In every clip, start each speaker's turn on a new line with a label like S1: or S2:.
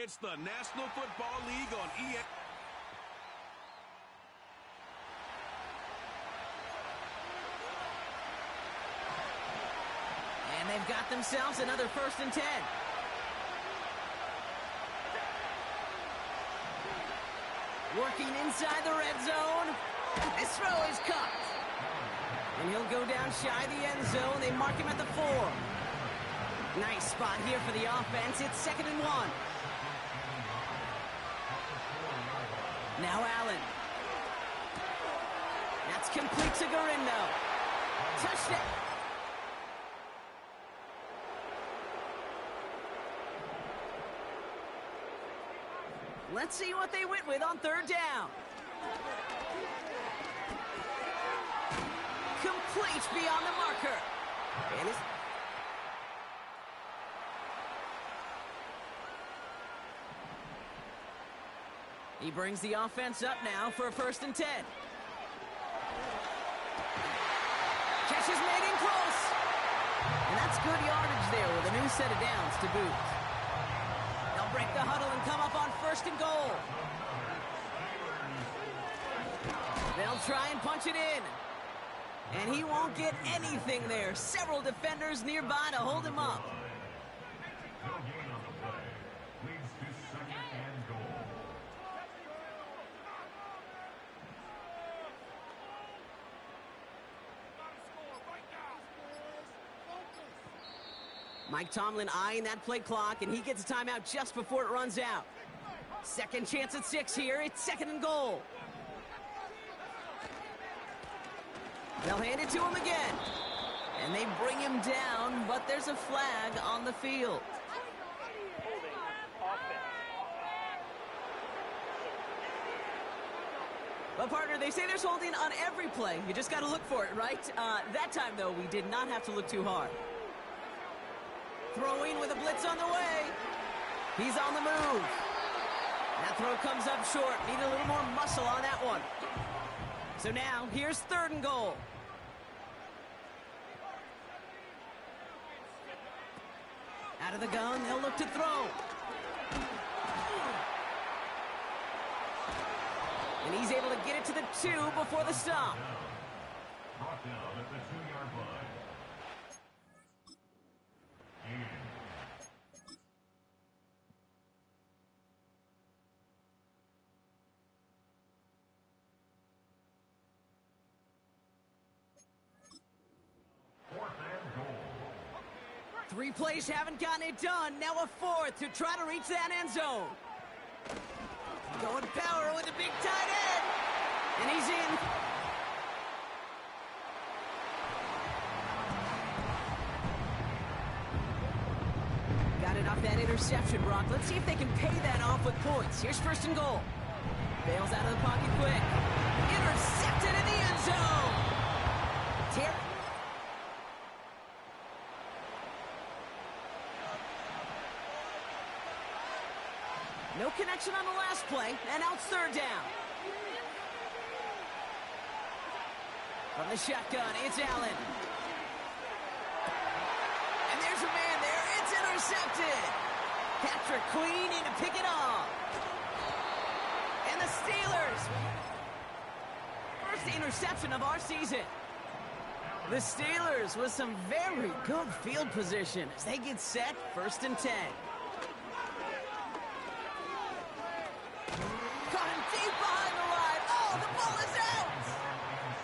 S1: It's the National Football League on EA.
S2: And they've got themselves another 1st and 10. Working inside the red zone. This throw is caught. And he'll go down shy of the end zone. They mark him at the 4. Nice spot here for the offense. It's 2nd and 1. Now Allen. That's complete to Garindo. Touchdown. Let's see what they went with on 3rd down. Complete beyond the marker. And he brings the offense up now for a 1st and 10. Catch is made in close. And that's good yardage there with a new set of downs to boot. They'll break the huddle and come up on 1st and goal. They'll try and punch it in. And he won't get anything there. Several defenders nearby to hold him up. Mike Tomlin eyeing that play clock, and he gets a timeout just before it runs out. 2nd chance at 6 here. It's 2nd and goal. They'll hand it to him again. And they bring him down, but there's a flag on the field. Well, partner, they say there's holding on every play. You just got to look for it, right? That time, though, we did not have to look too hard. Throwing with a blitz on the way. He's on the move. That throw comes up short. Need a little more muscle on that one. So now, here's 3rd and goal. Out of the gun, they'll look to throw. And he's able to get it to the 2 before the stop.
S3: Brought down at the 2-yard line.
S2: 3 plays haven't gotten it done. Now a 4th to try to reach that end zone. Going power with the big tight end. And he's in. Got it off that interception, Brock. Let's see if they can pay that off with points. Here's 1st and goal. Bails out of the pocket quick. Intercepted in the end zone. No connection on the last play, and now it's 3rd down. From the shotgun, it's Allen. And there's a man there. It's intercepted. Patrick Queen in to pick it off. And the Steelers. First interception of our season. The Steelers with some very good field position as they get set 1st and 10.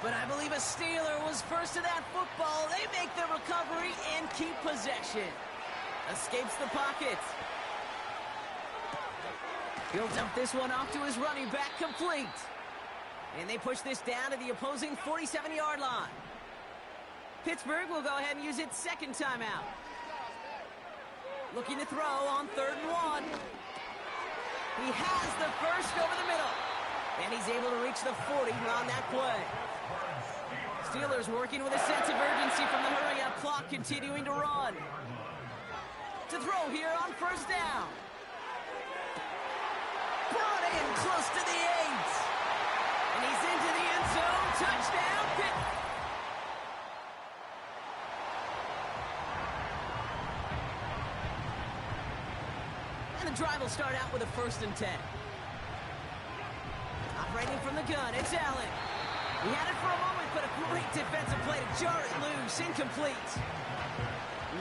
S2: But I believe a Steeler was first to that football. They make the recovery and keep possession. Escapes the pocket. He'll dump this one off to his running back, complete. And they push this down to the opposing 47-yard line. Pittsburgh will go ahead and use its 2nd timeout. Looking to throw on 3rd and 1. He has the first over the middle. And he's able to reach the 40 on that play. Steelers working with a sense of urgency from the hurry-up clock, continuing to run. To throw here on 1st down. Brought in close to the 8. And he's into the end zone. Touchdown, Pitt. And the drive will start out with a 1st and 10. Operating from the gun, it's Allen. He had it for a moment, but a great defensive play to jar it loose. Incomplete.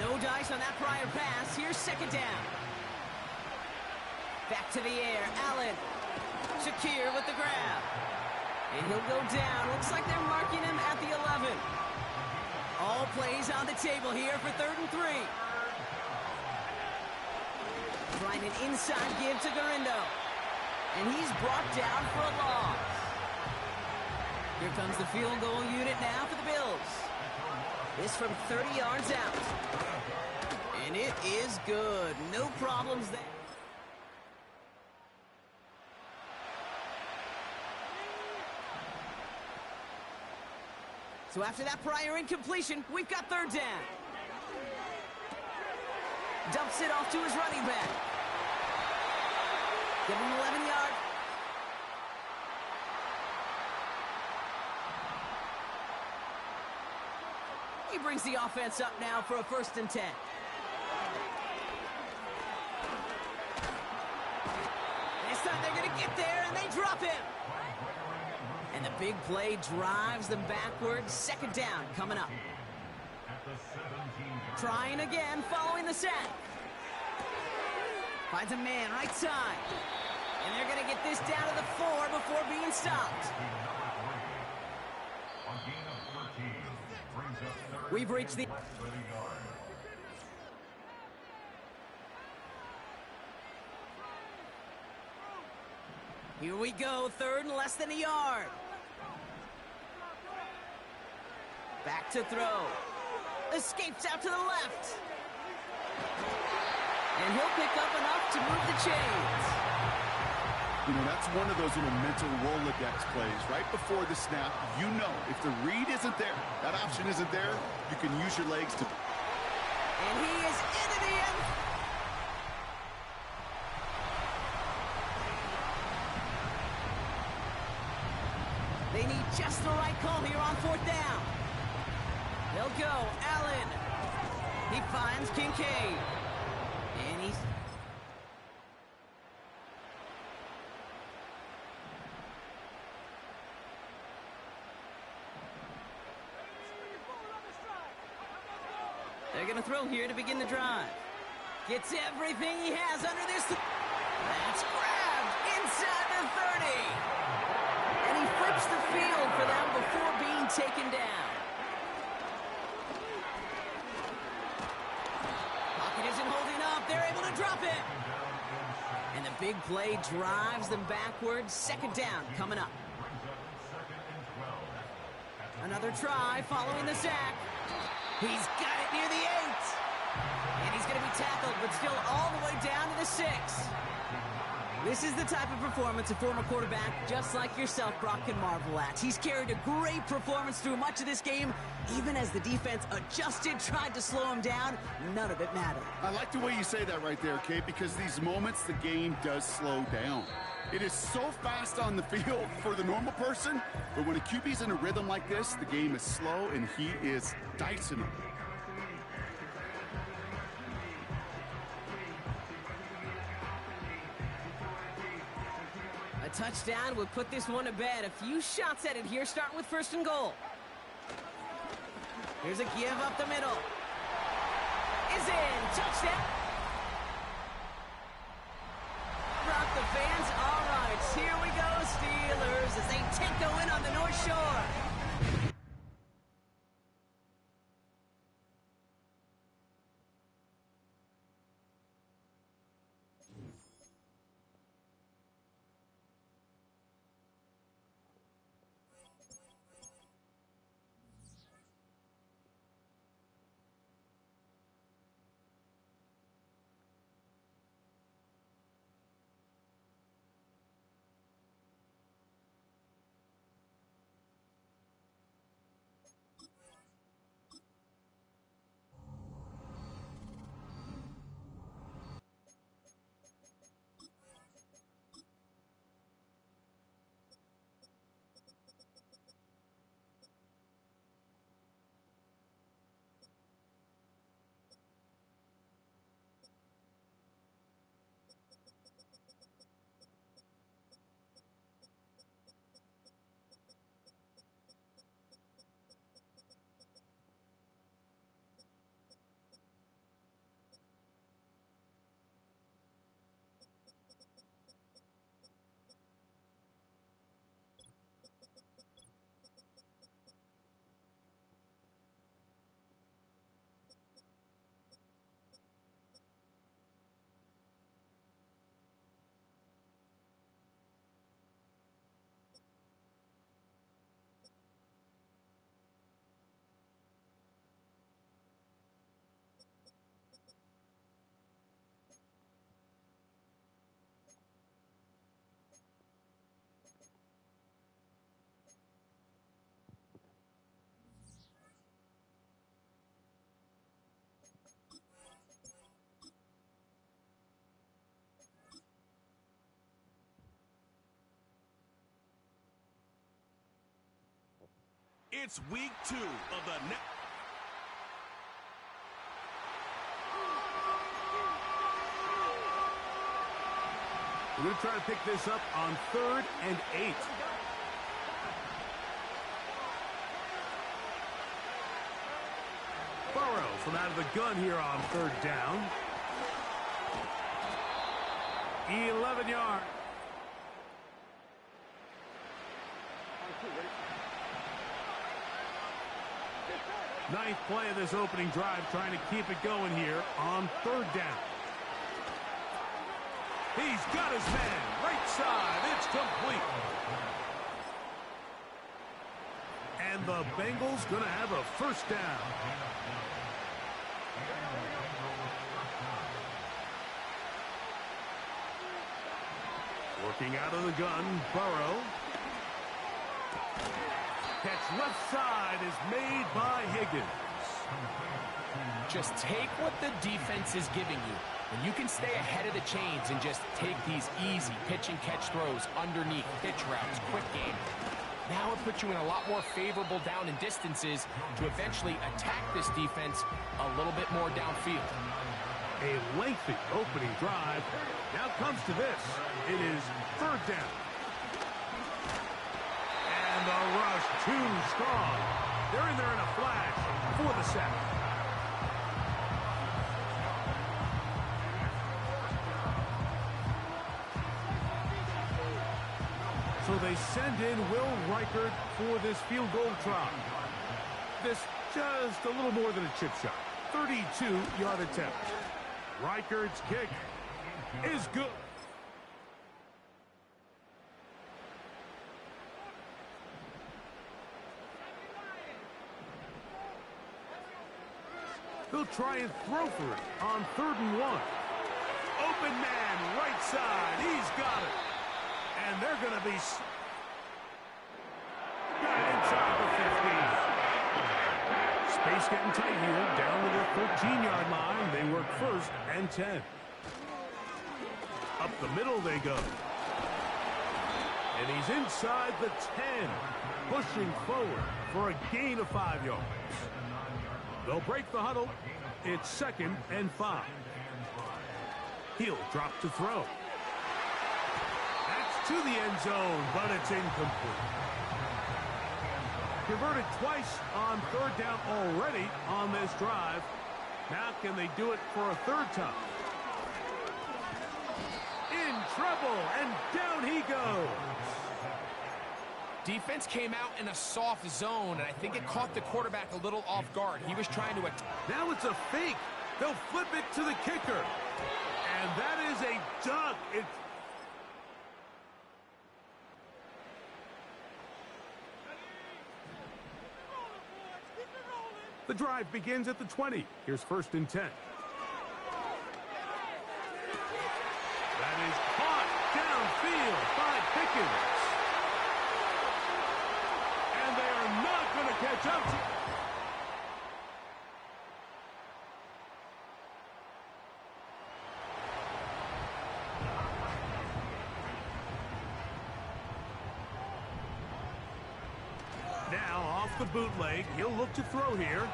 S2: No dice on that prior pass. Here's 2nd down. Back to the air. Allen. Shakir with the grab. And he'll go down. Looks like they're marking him at the 11. All plays on the table here for 3rd and 3. Trying an inside give to Garindo. And he's brought down for a loss. Here comes the field goal unit now for the Bills. This from 30 yards out. And it is good. No problems there. So after that prior incompletion, we've got 3rd down. Dumps it off to his running back. Give him 11 yards. He brings the offense up now for a 1st and 10. This time they're going to get there, and they drop him. And the big play drives them backwards. 2nd down coming up. Trying again following the sack. Finds a man right side. And they're going to get this down to the 4 before being stopped. We've reached the... Here we go, 3rd and less than a yard. Back to throw. Escapes out to the left. And he'll pick up enough to move the chains.
S4: You know, that's one of those little mental Rolodex plays. Right before the snap, you know if the read isn't there, that option isn't there, you can use your legs to...
S2: And he is into the end. They need just the right call here on 4th down. They'll go. Allen. He finds Kincaid. And he's... They're going to throw here to begin the drive. Gets everything he has under this. That's grabbed inside the 30. And he flips the field for them before being taken down. Pocket isn't holding up. They're able to drop it. And the big play drives them backwards. 2nd down coming up. Another try following the sack. He's got it near the 8. And he's going to be tackled, but still all the way down to the 6. This is the type of performance a former quarterback, just like yourself, Brock, can marvel at. He's carried a great performance through much of this game. Even as the defense adjusted, tried to slow him down, none of it mattered.
S4: I like the way you say that right there, Kate, because these moments, the game does slow down. It is so fast on the field for the normal person, but when a QB's in a rhythm like this, the game is slow, and he is dicing them.
S2: A touchdown would put this one to bed. A few shots at it here, starting with 1st and goal. Here's a give up the middle. Is in. Touchdown. Rock the fans. All right, here we go, Steelers, as they take the win on the North Shore.
S1: It's week 2 of the net.
S5: We're going to try to pick this up on 3rd and 8. Burrow from out of the gun here on 3rd down. 11 yards. Ninth play of this opening drive, trying to keep it going here on 3rd down. He's got his man, right side, it's complete. And the Bengals gonna have a 1st down. Working out of the gun, Burrow. Catch left side is made by Higgins.
S6: Just take what the defense is giving you. And you can stay ahead of the chains and just take these easy pitch and catch throws underneath, pitch routes, quick game. Now it puts you in a lot more favorable down and distances to eventually attack this defense a little bit more downfield.
S5: A lengthy opening drive. Now comes to this. It is 3rd down. And the rush too strong. They're in there in a flash for the sack. So they send in Will Reichard for this field goal try. This just a little more than a chip shot. 32-yard attempt. Reichard's kick is good. They'll try and throw for it on 3rd and 1. Open man, right side. He's got it. And they're going to be... Got it inside the 15. Space getting tight here. Down to the 13-yard line. They work 1st and 10. Up the middle they go. And he's inside the 10. Pushing forward for a gain of 5 yards. They'll break the huddle. It's 2nd and 5. He'll drop to throw. That's to the end zone, but it's incomplete. Converted twice on 3rd down already on this drive. Now can they do it for a 3rd time? In trouble, and down he goes.
S6: Defense came out in a soft zone, and I think it caught the quarterback a little off guard. He was trying to attack.
S5: Now it's a fake. They'll flip it to the kicker. And that is a duck. The drive begins at the 20. Here's 1st and 10. That is caught downfield by Pickens. And they are not going to catch up to... Now off the bootleg, he'll look to throw here.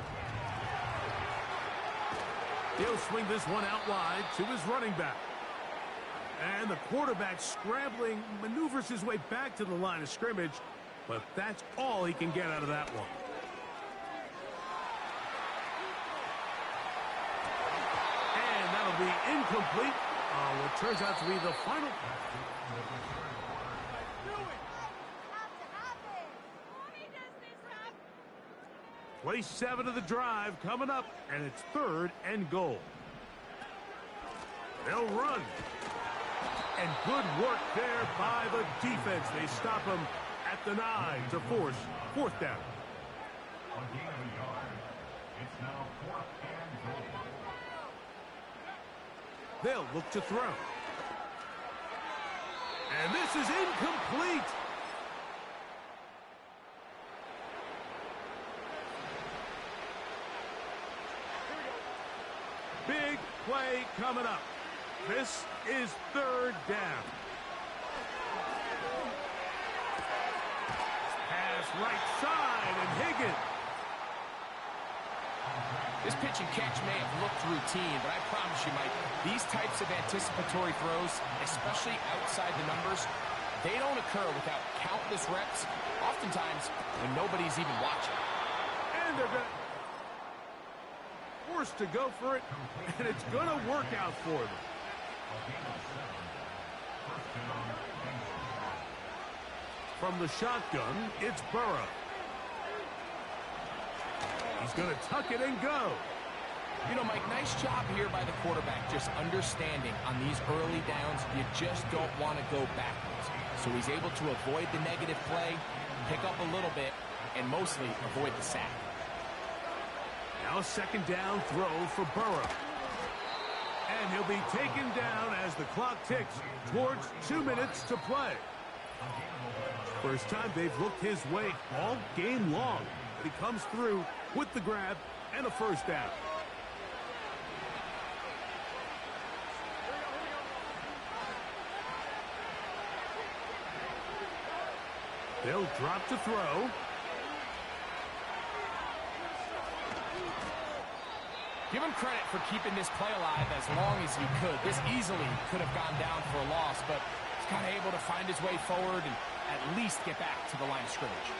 S5: He'll swing this one out wide to his running back. And the quarterback scrambling, maneuvers his way back to the line of scrimmage, but that's all he can get out of that one. And that'll be incomplete. What turns out to be the final... Play 7 of the drive coming up, and it's 3rd and goal. They'll run. And good work there by the defense. They stop him at the 9 to force 4th down.
S3: On gain of a yard, it's now 4th and goal.
S5: They'll look to throw. And this is incomplete. Big play coming up. This is 3rd down. Pass right side, and Higgins second.
S6: This pitch and catch may have looked routine, but I promise you, Mike, these types of anticipatory throws, especially outside the numbers, they don't occur without countless reps, oftentimes when nobody's even watching.
S5: And they're forced to go for it, and it's going to work out for them. From the shotgun, it's Burrow. He's going to tuck it and go.
S6: You know, Mike, nice job here by the quarterback, just understanding on these early downs, you just don't want to go backwards. So he's able to avoid the negative play, pick up a little bit, and mostly avoid the sack.
S5: Now second down throw for Burrow. And he'll be taken down as the clock ticks towards 2 minutes to play. First time they've looked his way all game long. But he comes through with the grab and a first down. They'll drop to throw.
S6: Give him credit for keeping this play alive as long as he could. This easily could have gone down for a loss, but he's kind of able to find his way forward and at least get back to the line of scrimmage.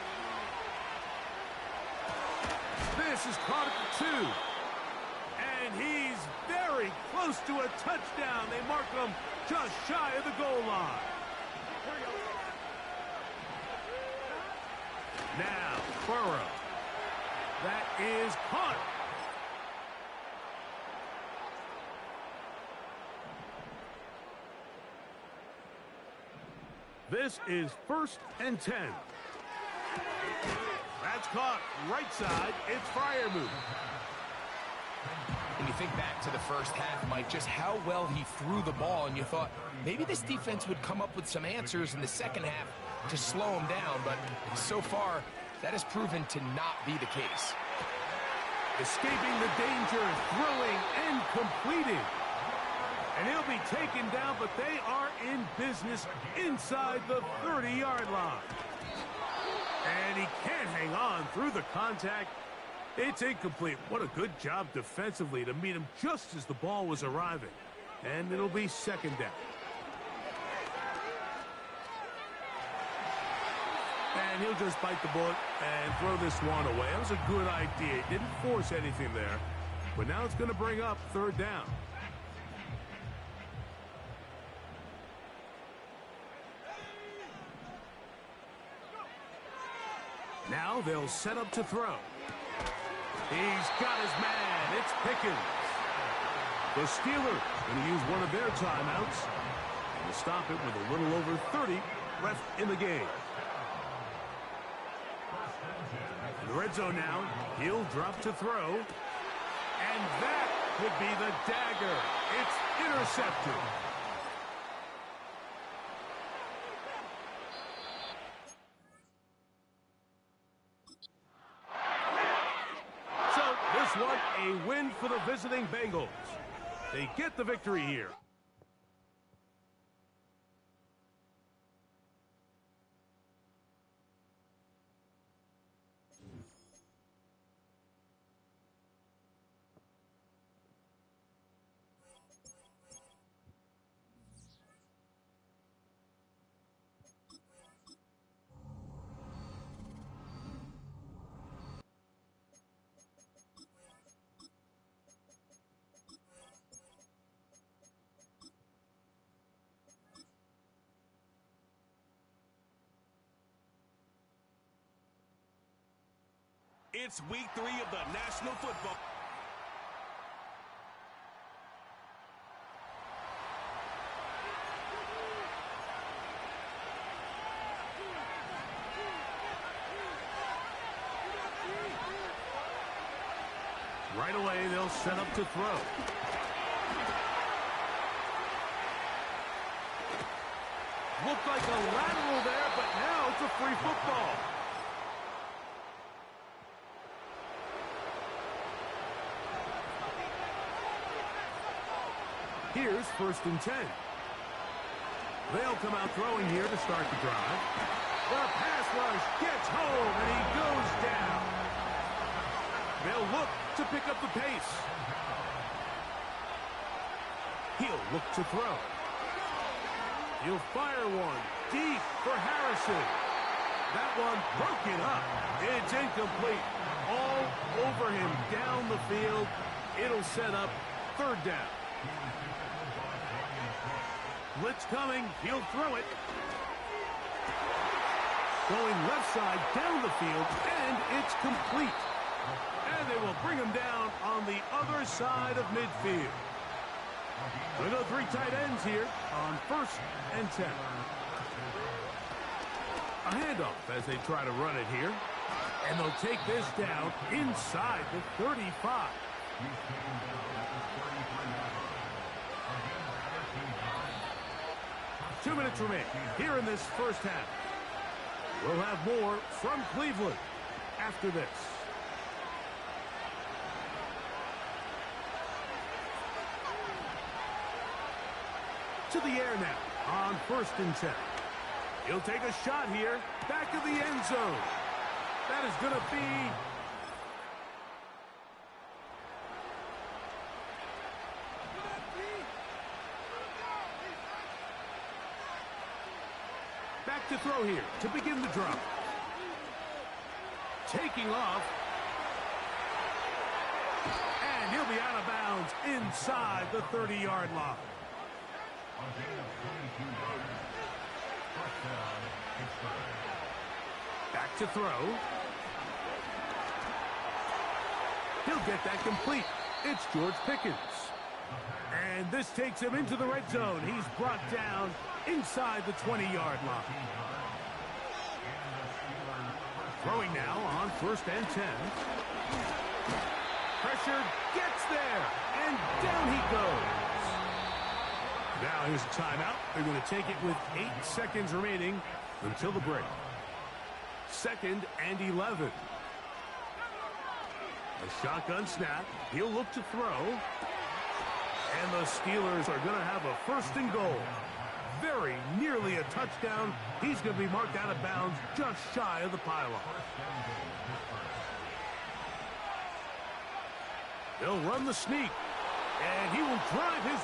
S5: This is caught at 2. And he's very close to a touchdown. They mark him just shy of the goal line. Now, Burrow. That is caught. This is 1st and 10. That's caught right side. It's Freiermuth.
S6: And you think back to the first half, Mike, just how well he threw the ball, and you thought maybe this defense would come up with some answers in the second half to slow him down, but so far that has proven to not be the case.
S5: Escaping the danger, throwing and completing. And he'll be taken down, but they are in business inside the 30-yard line. And he can't hang on through the contact. It's incomplete. What a good job defensively to meet him just as the ball was arriving. And it'll be second down. And he'll just bite the bullet and throw this one away. That was a good idea. He didn't force anything there. But now it's going to bring up third down. Now they'll set up to throw. He's got his man. It's Pickens. The Steelers going to use one of their timeouts and to stop it with a little over 30 left in the game. In the red zone now, he'll drop to throw. And that could be the dagger. It's intercepted. This one a win for the visiting Bengals. They get the victory here.
S1: It's week 3 of the National Football.
S5: Right away, they'll set up to throw. Looked like a lateral there, but now it's a free football. Here's 1st and 10. They'll come out throwing here to start the drive. The pass rush gets home, and he goes down. to pick up the pace. He'll look to throw. He'll fire one deep for Harrison. That one broken up. It's incomplete. All over him down the field. It'll set up third down. Blitz coming. He'll throw it. Going left side down the field, and it's complete. And they will bring him down on the other side of midfield. We go 3 tight ends here on 1st and 10. A handoff as they try to run it here. And they'll take this down inside the 35. 2 minutes remain here in this first half. We'll have more from Cleveland after this. To the air now on 1st and 10. He'll take a shot here, back of the end zone. That is going to be back to throw here to begin the drop. Taking off. And he'll be out of bounds inside the 30-yard line. Back to throw. He'll get that complete. It's George Pickens. And this takes him into the red zone. He's brought down inside the 20-yard line. Throwing now on 1st and 10. Pressure gets there. And down he goes. Now here's a timeout. They're going to take it with 8 seconds remaining until the break. 2nd and 11. A shotgun snap. He'll look to throw. And the Steelers are going to have a 1st and goal. Very nearly a touchdown. He's going to be marked out of bounds just shy of the pylon. They'll run the sneak. And he will drive his...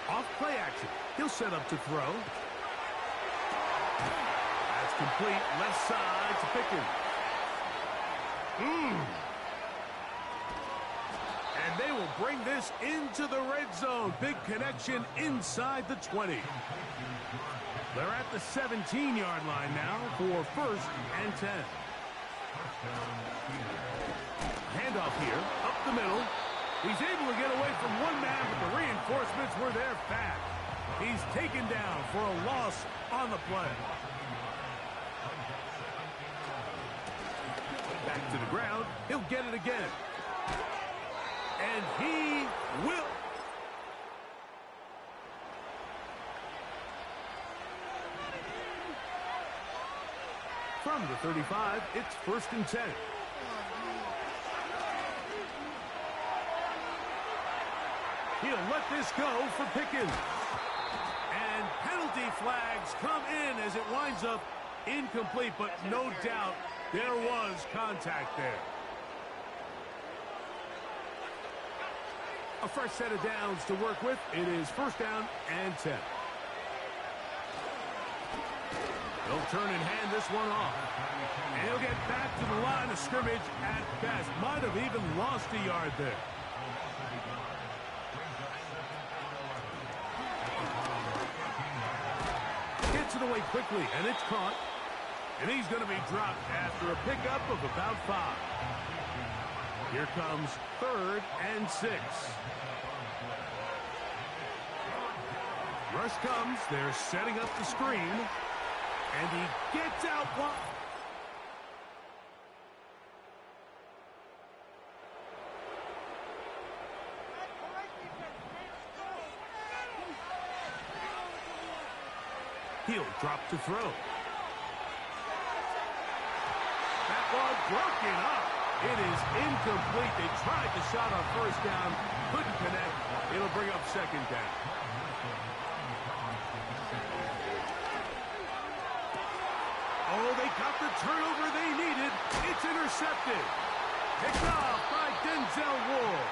S5: Off play action. He'll set up to throw. That's complete. Left side to Pickens. And they will bring this into the red zone. Big connection inside the 20. They're at the 17-yard line now for 1st and 10. Handoff here, up the middle. He's able to get away from one man, but the reinforcements were there fast. He's taken down for a loss on the play. Back to the ground. He'll get it again. And he will. From the 35, it's 1st and 10. He'll let this go for Pickens. And penalty flags come in as it winds up incomplete, but no doubt there was contact there. A fresh set of downs to work with. It is 1st down and 10. He'll turn and hand this one off. And he'll get back to the line of scrimmage at best. Might have even lost a yard there. Gets it away quickly, and it's caught. And he's going to be dropped after a pickup of about 5. Here comes 3rd and 6. Rush comes. They're setting up the screen. And he gets out one. He'll drop to throw. That ball broken up. It is incomplete. They tried the shot on 1st down. Couldn't connect. It'll bring up 2nd down. Oh, they got the turnover they needed. It's intercepted. Picked off by Denzel Ward.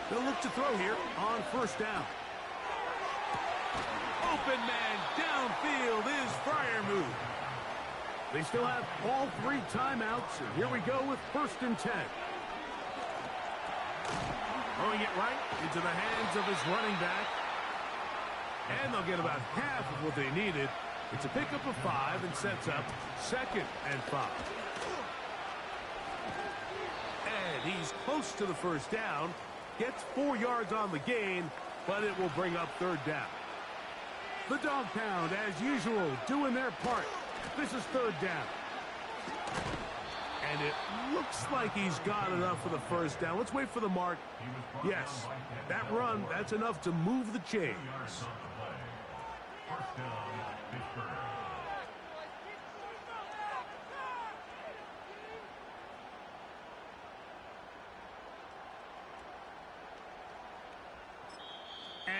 S5: They'll look to throw here on first down. Open man downfield is Freiermuth. They still have all 3 timeouts, and here we go with 1st and 10. Throwing it right into the hands of his running back. And they'll get about half of what they needed. It's a pickup of 5 and sets up 2nd and 5. And he's close to the first down. Gets 4 yards on the gain, but it will bring up 3rd down. The dog pound, as usual, doing their part. This is 3rd down. And it looks like he's got enough for the first down. Let's wait for the mark. Yes, that run, that's enough to move the chains.
S3: First down, Pittsburgh.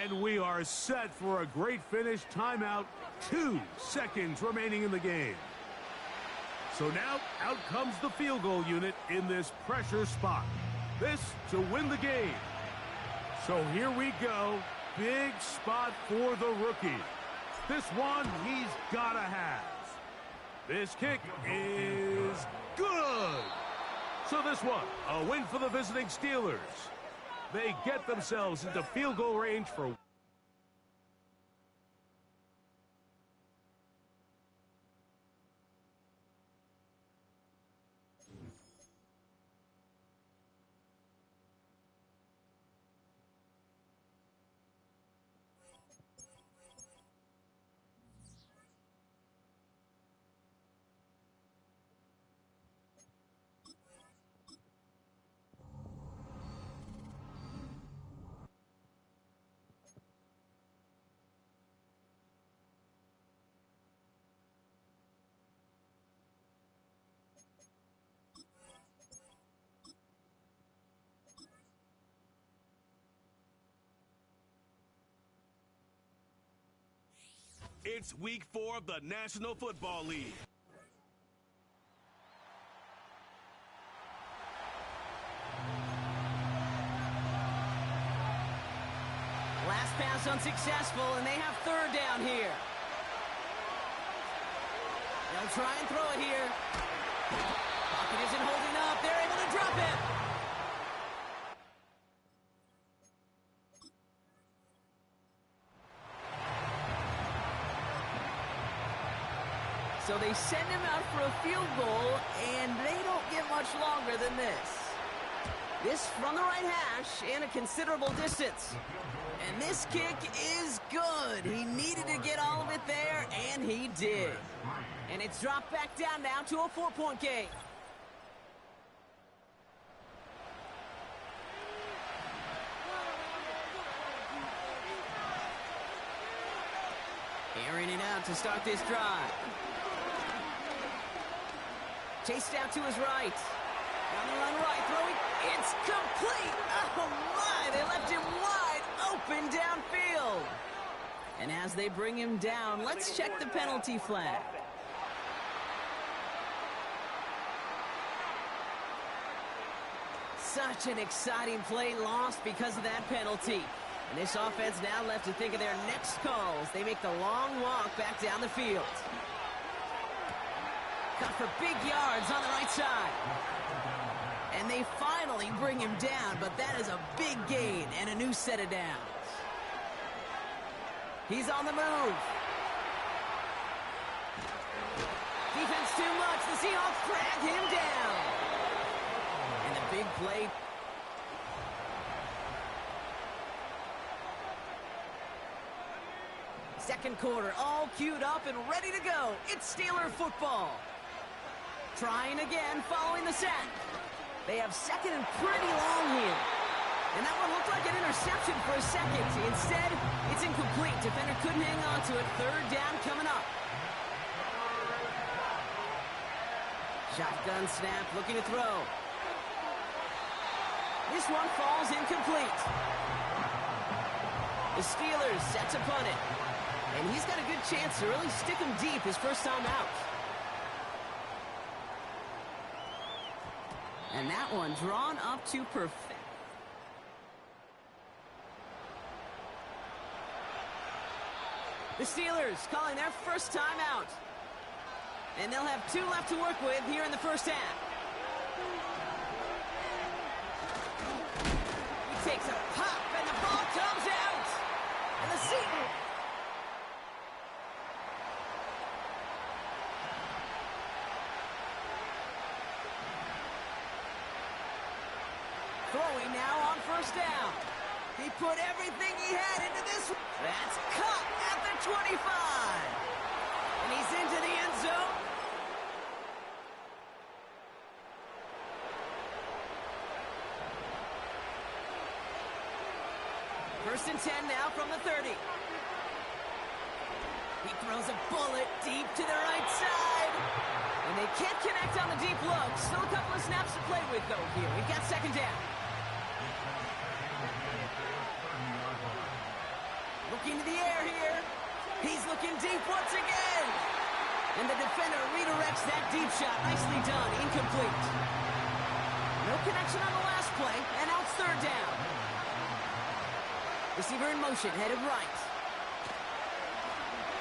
S5: And we are set for a great finish. Timeout. 2 seconds remaining in the game. So now out comes the field goal unit in this pressure spot. This to win the game. So here we go. Big spot for the rookie. This one he's gotta have. This kick is good. So this one, a win for the visiting Steelers. They get themselves into field goal range for
S1: It's week 4 of the National Football League.
S2: Last pass unsuccessful, and they have 3rd down here. They'll try and throw it here. Pocket isn't holding up. They're able to drop it. So they send him out for a field goal, and they don't get much longer than this. This from the right hash and a considerable distance. And this kick is good. He needed to get all of it there, and he did. And it's dropped back down now to a 4-point game. Airing it out to start this drive. Chased out to his right. On the run right, throwing. It's complete. Oh, my. They left him wide open downfield. And as they bring him down, let's check the penalty flag. Such an exciting play lost because of that penalty. And this offense now left to think of their next calls. They make the long walk back down the field. Cut for big yards on the right side. And they finally bring him down, but that is a big gain and a new set of downs. He's on the move. Defense too much. The Seahawks drag him down. And the big play. Second quarter, all queued up and ready to go. It's Steeler football. Trying again, following the set. They have 2nd and pretty long here. And that one looked like an interception for a second. Instead, it's incomplete. Defender couldn't hang on to it. 3rd down coming up. Shotgun snap, looking to throw. This one falls incomplete. The Steelers set to punt it. And he's got a good chance to really stick him deep his first time out. And that one drawn up to perfect. The Steelers calling their first time out. And they'll have 2 left to work with here in the first half. He takes a pop, and the ball comes out. And the Seton. Throwing now on first down. He put everything he had into this. That's caught at the 25. And he's into the end zone. First and 10 now from the 30. He throws a bullet deep to the right side. And they can't connect on the deep look. Still a couple of snaps to play with, though, here. We've got second down. Looking to the air here. He's looking deep once again. And the defender redirects that deep shot. Nicely done. Incomplete. No connection on the last play. And now it's third down. Receiver in motion, headed right.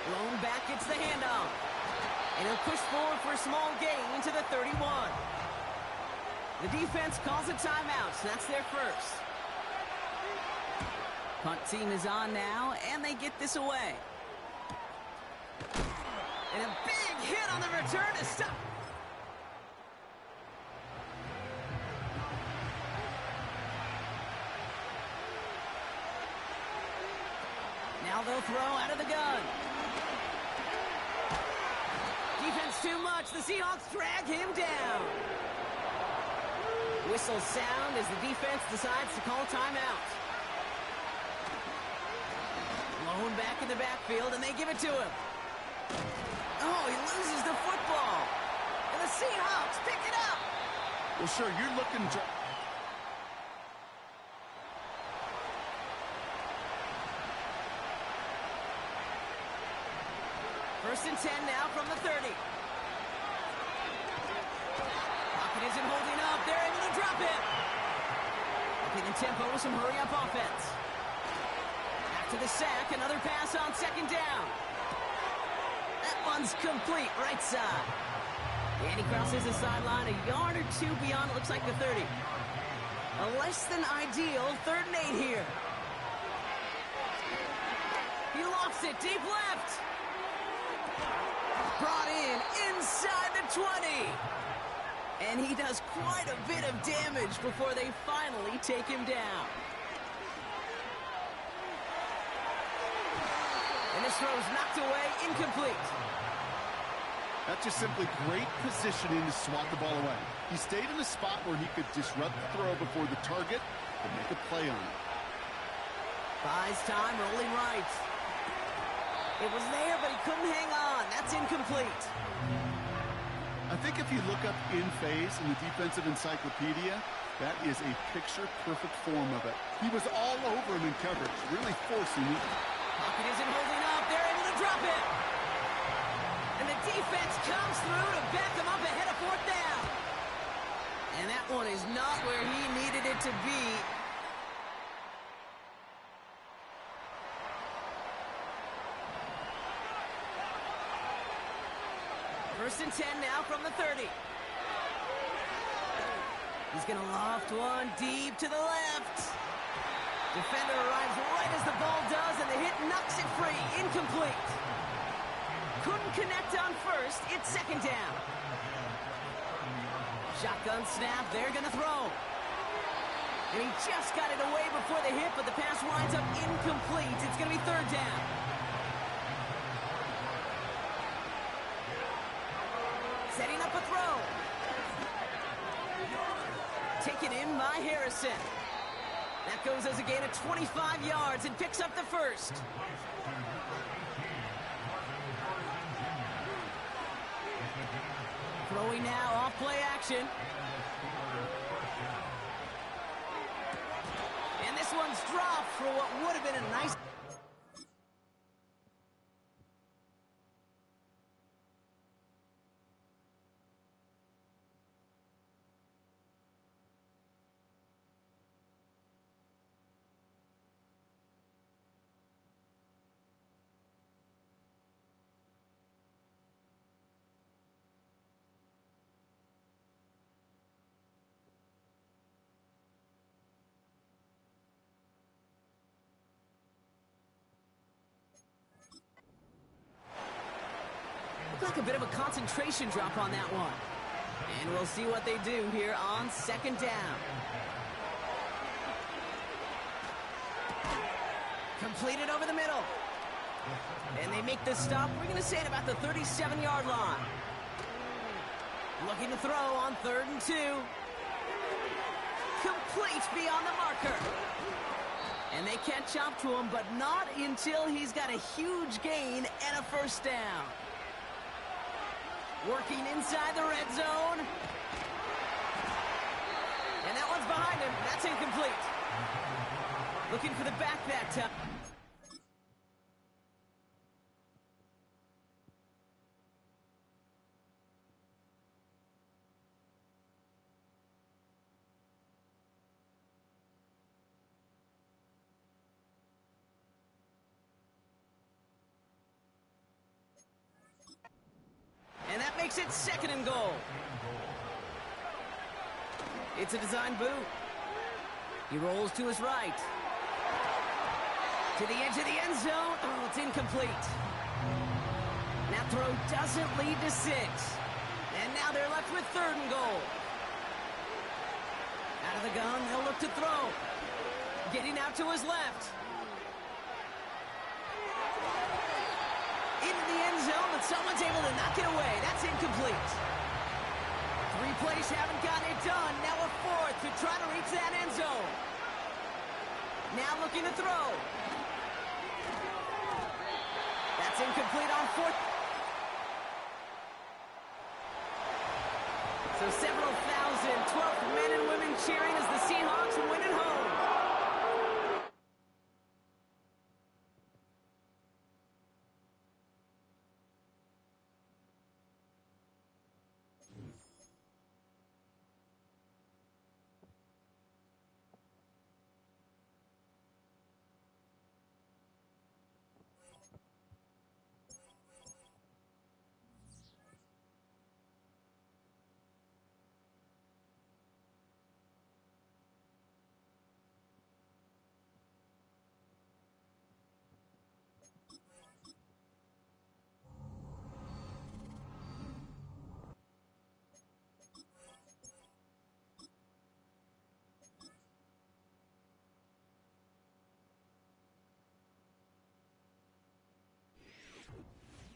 S2: Blown back, gets the handoff. And he'll push forward for a small gain to the 31. The defense calls a timeout, so that's their first. Punt team is on now, and they get this away. And a big hit on the return to stop. Now they'll throw out of the gun. Defense too much. The Seahawks drag him down. Whistle sound as the defense decides to call timeout. Blown back in the backfield, and they give it to him. Oh, he loses the football. And the Seahawks pick it up.
S4: Well, sure, you're looking to...
S2: First and 10 now from the 30. Pocket isn't holding up. They're able to drop it. Upping the tempo with some hurry-up offense. After the sack, another pass on second down. That one's complete, right side. And he crosses the sideline a yard or two beyond, it looks like the 30. A less than ideal 3rd and 8 here. He lofts it deep left. Brought in inside the 20. And he does quite a bit of damage before they finally take him down. And this throw's knocked away, incomplete.
S4: That's just simply great positioning to swat the ball away. He stayed in a spot where he could disrupt the throw before the target and make a play on it.
S2: Buys time, rolling right. It was there, but he couldn't hang on. That's incomplete.
S4: I think if you look up in phase in the defensive encyclopedia, that is a picture-perfect form of it. He was all over him in coverage, really forcing it.
S2: Pocket isn't holding up. They're able to drop it. And the defense comes through to back him up ahead of 4th down. And that one is not where he needed it to be. First and 10 now from the 30. He's going to loft one deep to the left. Defender arrives right as the ball does, and the hit knocks it free. Incomplete. Couldn't connect on first. It's second down. Shotgun snap. They're going to throw. And he just got it away before the hit, but the pass winds up incomplete. It's going to be 3rd down. Setting up a throw. Taken in by Harrison. That goes as a gain of 25 yards and picks up the first. Throwing now, off play action. Ball's dropped for what would have been a nice... Looked like a bit of a concentration drop on that one. And we'll see what they do here on second down. Completed over the middle. And they make the stop. We're going to say it about the 37-yard line. Looking to throw on 3rd and 2. Complete beyond the marker. And they catch up to him, but not until he's got a huge gain and a first down. Working inside the red zone. And that one's behind him. That's incomplete. Looking for the back that time. And that makes it 2nd and goal. It's a design boot. He rolls to his right. To the edge of the end zone. Oh, it's incomplete. That throw doesn't lead to 6. And now they're left with 3rd and goal. Out of the gun, they'll look to throw. Getting out to his left. Into the end zone, but someone's able to knock it away. That's incomplete. 3 plays haven't gotten it done. Now a 4th to try to reach that end zone. Now looking to throw. That's incomplete on 4th. So several thousand 12th men and women cheering as the Seahawks win at home.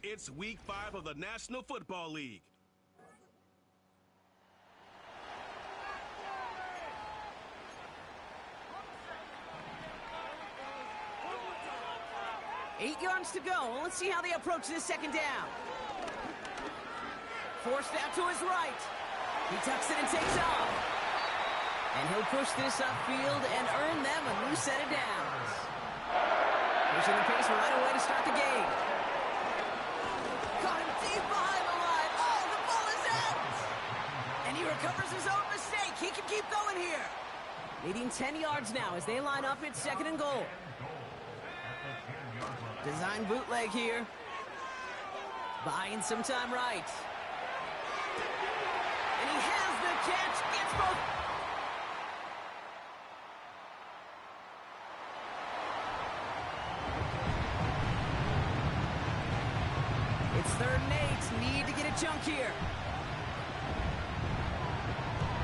S1: It's week 5 of the National Football League.
S2: Eight yards to go. Let's see how they approach this 2nd down. Forced out to his right. He tucks it and takes off. And he'll push this upfield and earn them a new set of downs. Pushing the pace right away to start the game. Caught him deep behind the line. Oh, the ball is out! And he recovers his own mistake. He can keep going here. Leading 10 yards now as they line up at 2nd and goal. Design bootleg here. Buying some time right. And he has the catch. Gets both. It's 3rd and 8. Need to get a chunk here.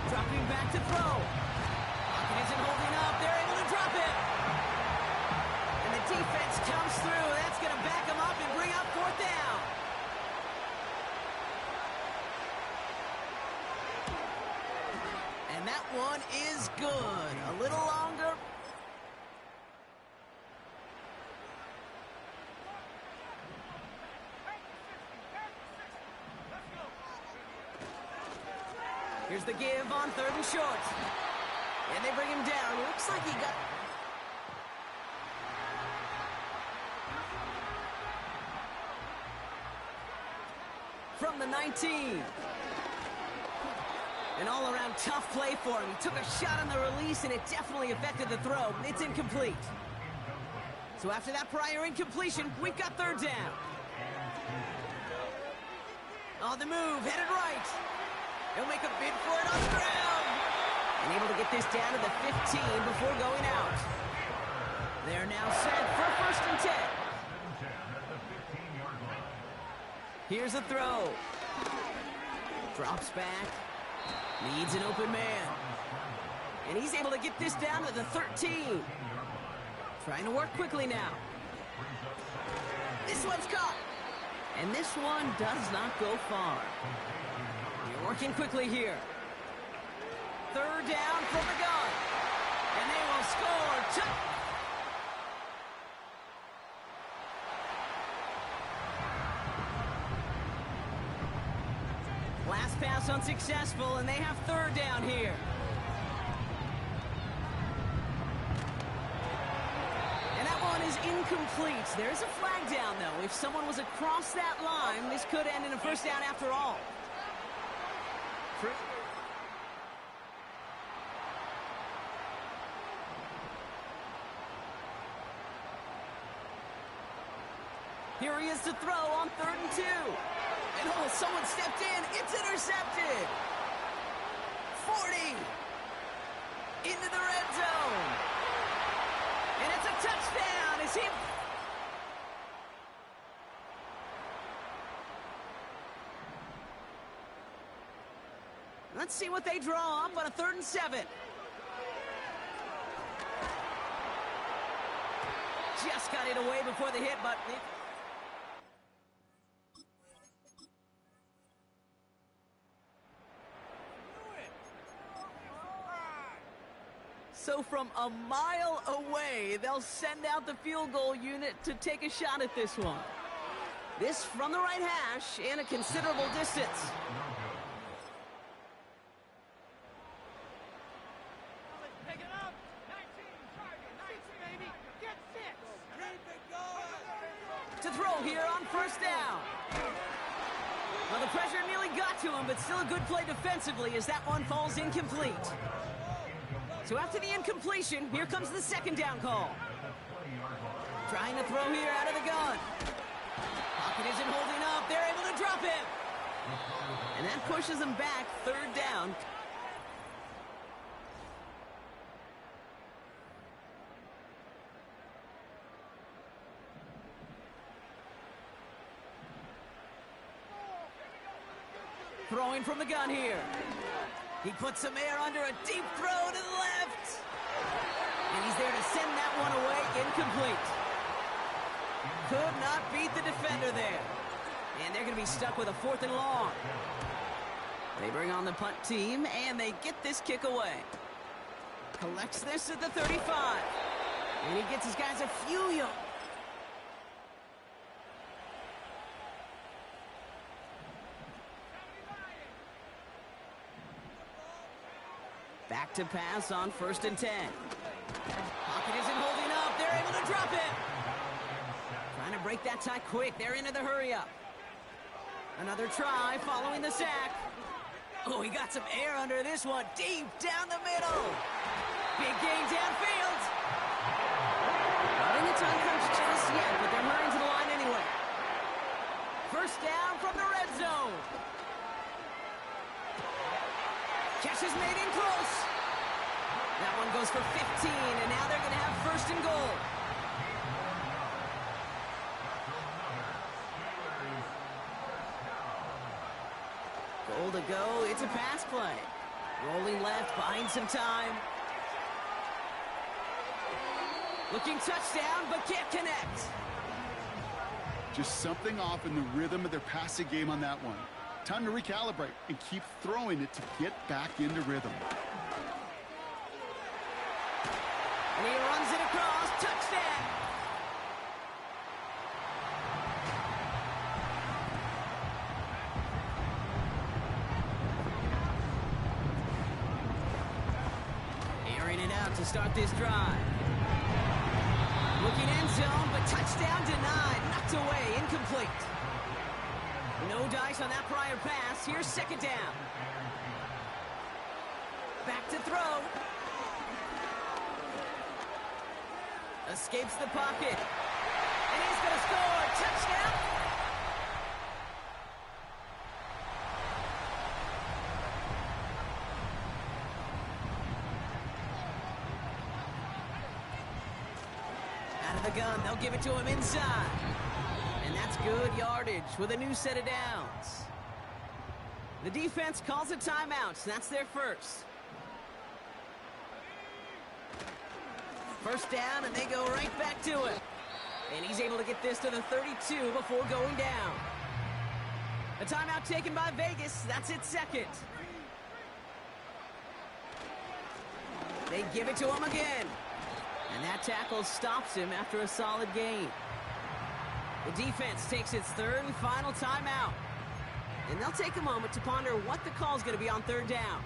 S2: Dropping back to throw. Pocket isn't holding up. They're able to drop it. And the defense comes through. That's going to back them up and bring up 4th down. And that one is good. A little longer. Here's the give on 3rd and short. And they bring him down. Looks like he got... from the 19. An all-around tough play for him. He took a shot on the release, and it definitely affected the throw. It's incomplete. So after that prior incompletion, we've got third down. On the move, headed right. He'll make a bid for it on the ground. And able to get this down to the 15 before going out. They're now set for first and 10. Here's a throw. Drops back. Needs an open man. And he's able to get this down to the 13. Trying to work quickly now. This one's caught. And this one does not go far. You're working quickly here. Third down from the gun. And they will score. Last pass unsuccessful, and they have third down here. And that one is incomplete. There's a flag down, though. If someone was across that line, this could end in a first down after all. Here he is to throw on 3rd and 2. And oh, someone stepped in. It's intercepted. 40. Into the red zone. And it's a touchdown. Is he... Let's see what they draw up on a 3rd and 7. Just got it away before the hit, but... So from a mile away, they'll send out the field goal unit to take a shot at this one. This from the right hash and a considerable distance. To throw here on first down. Well, the pressure nearly got to him, but still a good play defensively as that one falls incomplete. So after the incompletion, here comes the second down call. Trying to throw here out of the gun. Pocket isn't holding up. They're able to drop him. And that pushes them back, third down. Throwing from the gun here. He puts some air under a deep throw to the left. And he's there to send that one away, incomplete. Could not beat the defender there. And they're going to be stuck with a 4th and long. They bring on the punt team, and they get this kick away. Collects this at the 35. And he gets his guys a few yards. Back to pass on 1st and 10. Pocket isn't holding up. They're able to drop it. Trying to break that tie quick. They're into the hurry-up. Another try following the sack. Oh, he got some air under this one. Deep down the middle. Big gain downfield. Not in the time crunch just yet, but they're hurrying to the line anyway. First down from the red zone. Catch is made in close. That one goes for 15, and now they're going to have 1st and goal. Goal to go. It's a pass play. Rolling left, buying some time. Looking touchdown, but can't connect.
S4: Just something off in the rhythm of their passing game on that one. Time to recalibrate and keep throwing it to get back into rhythm.
S2: And he runs it across. Touchdown. Airing it out to start this drive. Looking end zone, but touchdown denied. Knocked away, incomplete. No No dice on that prior pass. Here's second down. Back to throw. Escapes the pocket. And he's going to score. Touchdown. Out of the gun. They'll give it to him inside. And that's good yardage with a new set of downs. The defense calls a timeout. That's their first. First down, and they go right back to it. And he's able to get this to the 32 before going down. A timeout taken by Vegas. That's its second. They give it to him again. And that tackle stops him after a solid gain. The defense takes its third and final timeout. And they'll take a moment to ponder what the call is going to be on third down.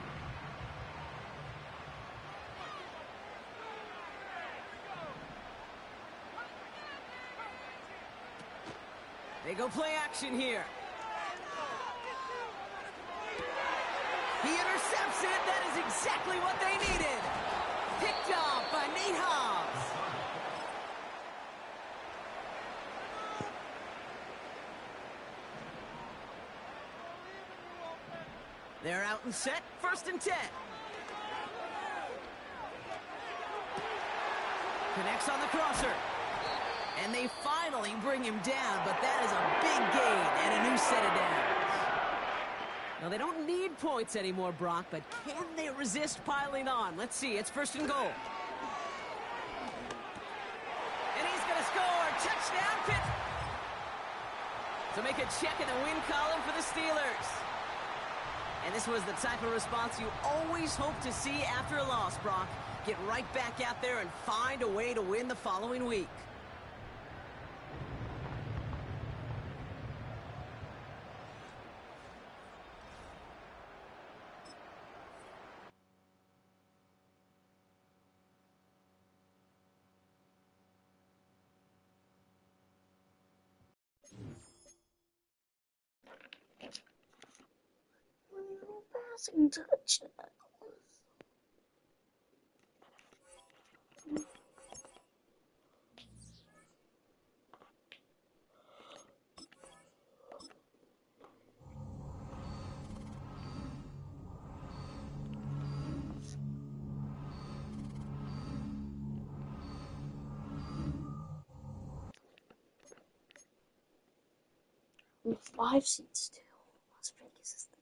S2: They go play action here. He intercepts it. That is exactly what they needed. Picked off by Nate Hobbs. They're out and set. First and 10. Connects on the crosser. And they finally bring him down, but that is a big gain and a new set of downs. Now, they don't need points anymore, Brock, but can they resist piling on? Let's see. It's first and goal. And he's going to score. Touchdown, Pitt. So make a check in the win column for the Steelers. And this was the type of response you always hope to see after a loss, Brock. Get right back out there and find a way to win the following week.
S7: Passing touchdown. With 5 seats still. Las Vegas is the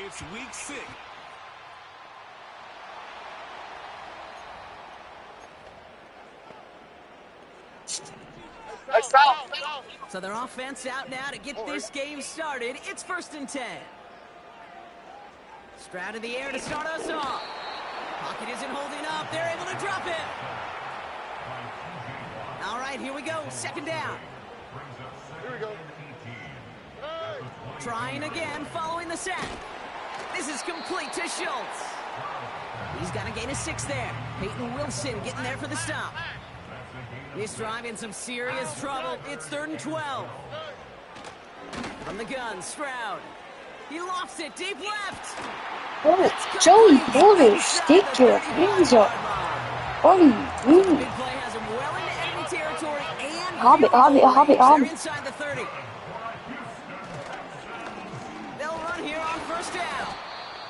S1: It's week 6.
S2: So their offense out now to get this game started. It's first and 10. Stroud in the air to start us off. Pocket isn't holding up. They're able to drop it. All right, here we go. Second down.
S8: Here we go.
S2: Trying again, following the sack. This is complete to Schultz. He's got a gain of 6 there. Peyton Wilson getting there for the stop. This drive in some serious trouble. It's 3rd and 12. From the gun, Stroud. He lofts it deep left.
S7: Oh, Joey Porter, stick your hands up. What are you doing?
S2: Big play has him well into enemy territory and
S7: Hobbit.
S2: They're inside the 30. They'll run here on first down.